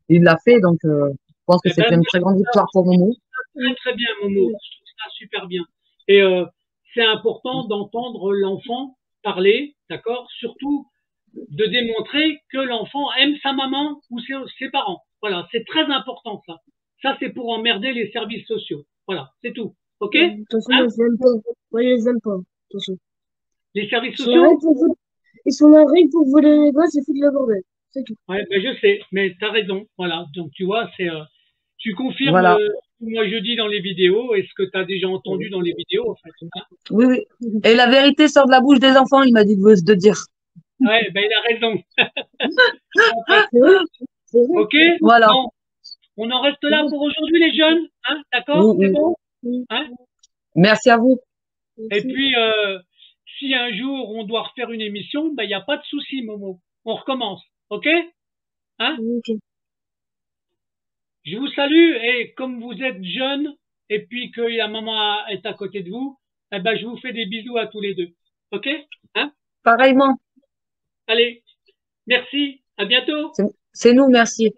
il l'a fait. Donc, je pense que Eh ben, c'était une moi, très grande victoire pour Momo. très très bien, Momo. Je trouve ça super bien. Et c'est important d'entendre l'enfant parler, d'accord? Surtout de démontrer que l'enfant aime sa maman ou ses parents. Voilà, c'est très important ça. Ça, c'est pour emmerder les services sociaux. Voilà, c'est tout. OK? De toute façon, Hein? moi, je l'aime pas. Moi, je les aime pas. De toute façon. Les services Ils sont là sociaux? pour voler, ils sont là rien que pour voler les gosses et foutre le bordel. C'est tout. Ouais, ben je sais, mais tu as raison. Voilà, donc tu vois, tu confirmes Voilà. ce que moi je dis dans les vidéos et ce que tu as déjà entendu dans les vidéos, en fait. Hein. Oui, oui. Et la vérité sort de la bouche des enfants, il m'a dit de dire. Ouais, ben il a raison. En fait, C'est vrai. C'est vrai. OK? Voilà. Bon, on en reste C'est là vrai. pour aujourd'hui, les jeunes. Hein? Oui, D'accord? C'est oui. bon? Mm. Hein? Merci à vous. Et Merci. puis, si un jour on doit refaire une émission, ben il n'y a pas de souci, Momo. On recommence. OK? Hein? Ok. Je vous salue et comme vous êtes jeunes et puis que la maman est à côté de vous, eh ben je vous fais des bisous à tous les deux. OK? Hein? Pareillement. Allez, merci, à bientôt. C'est nous, merci.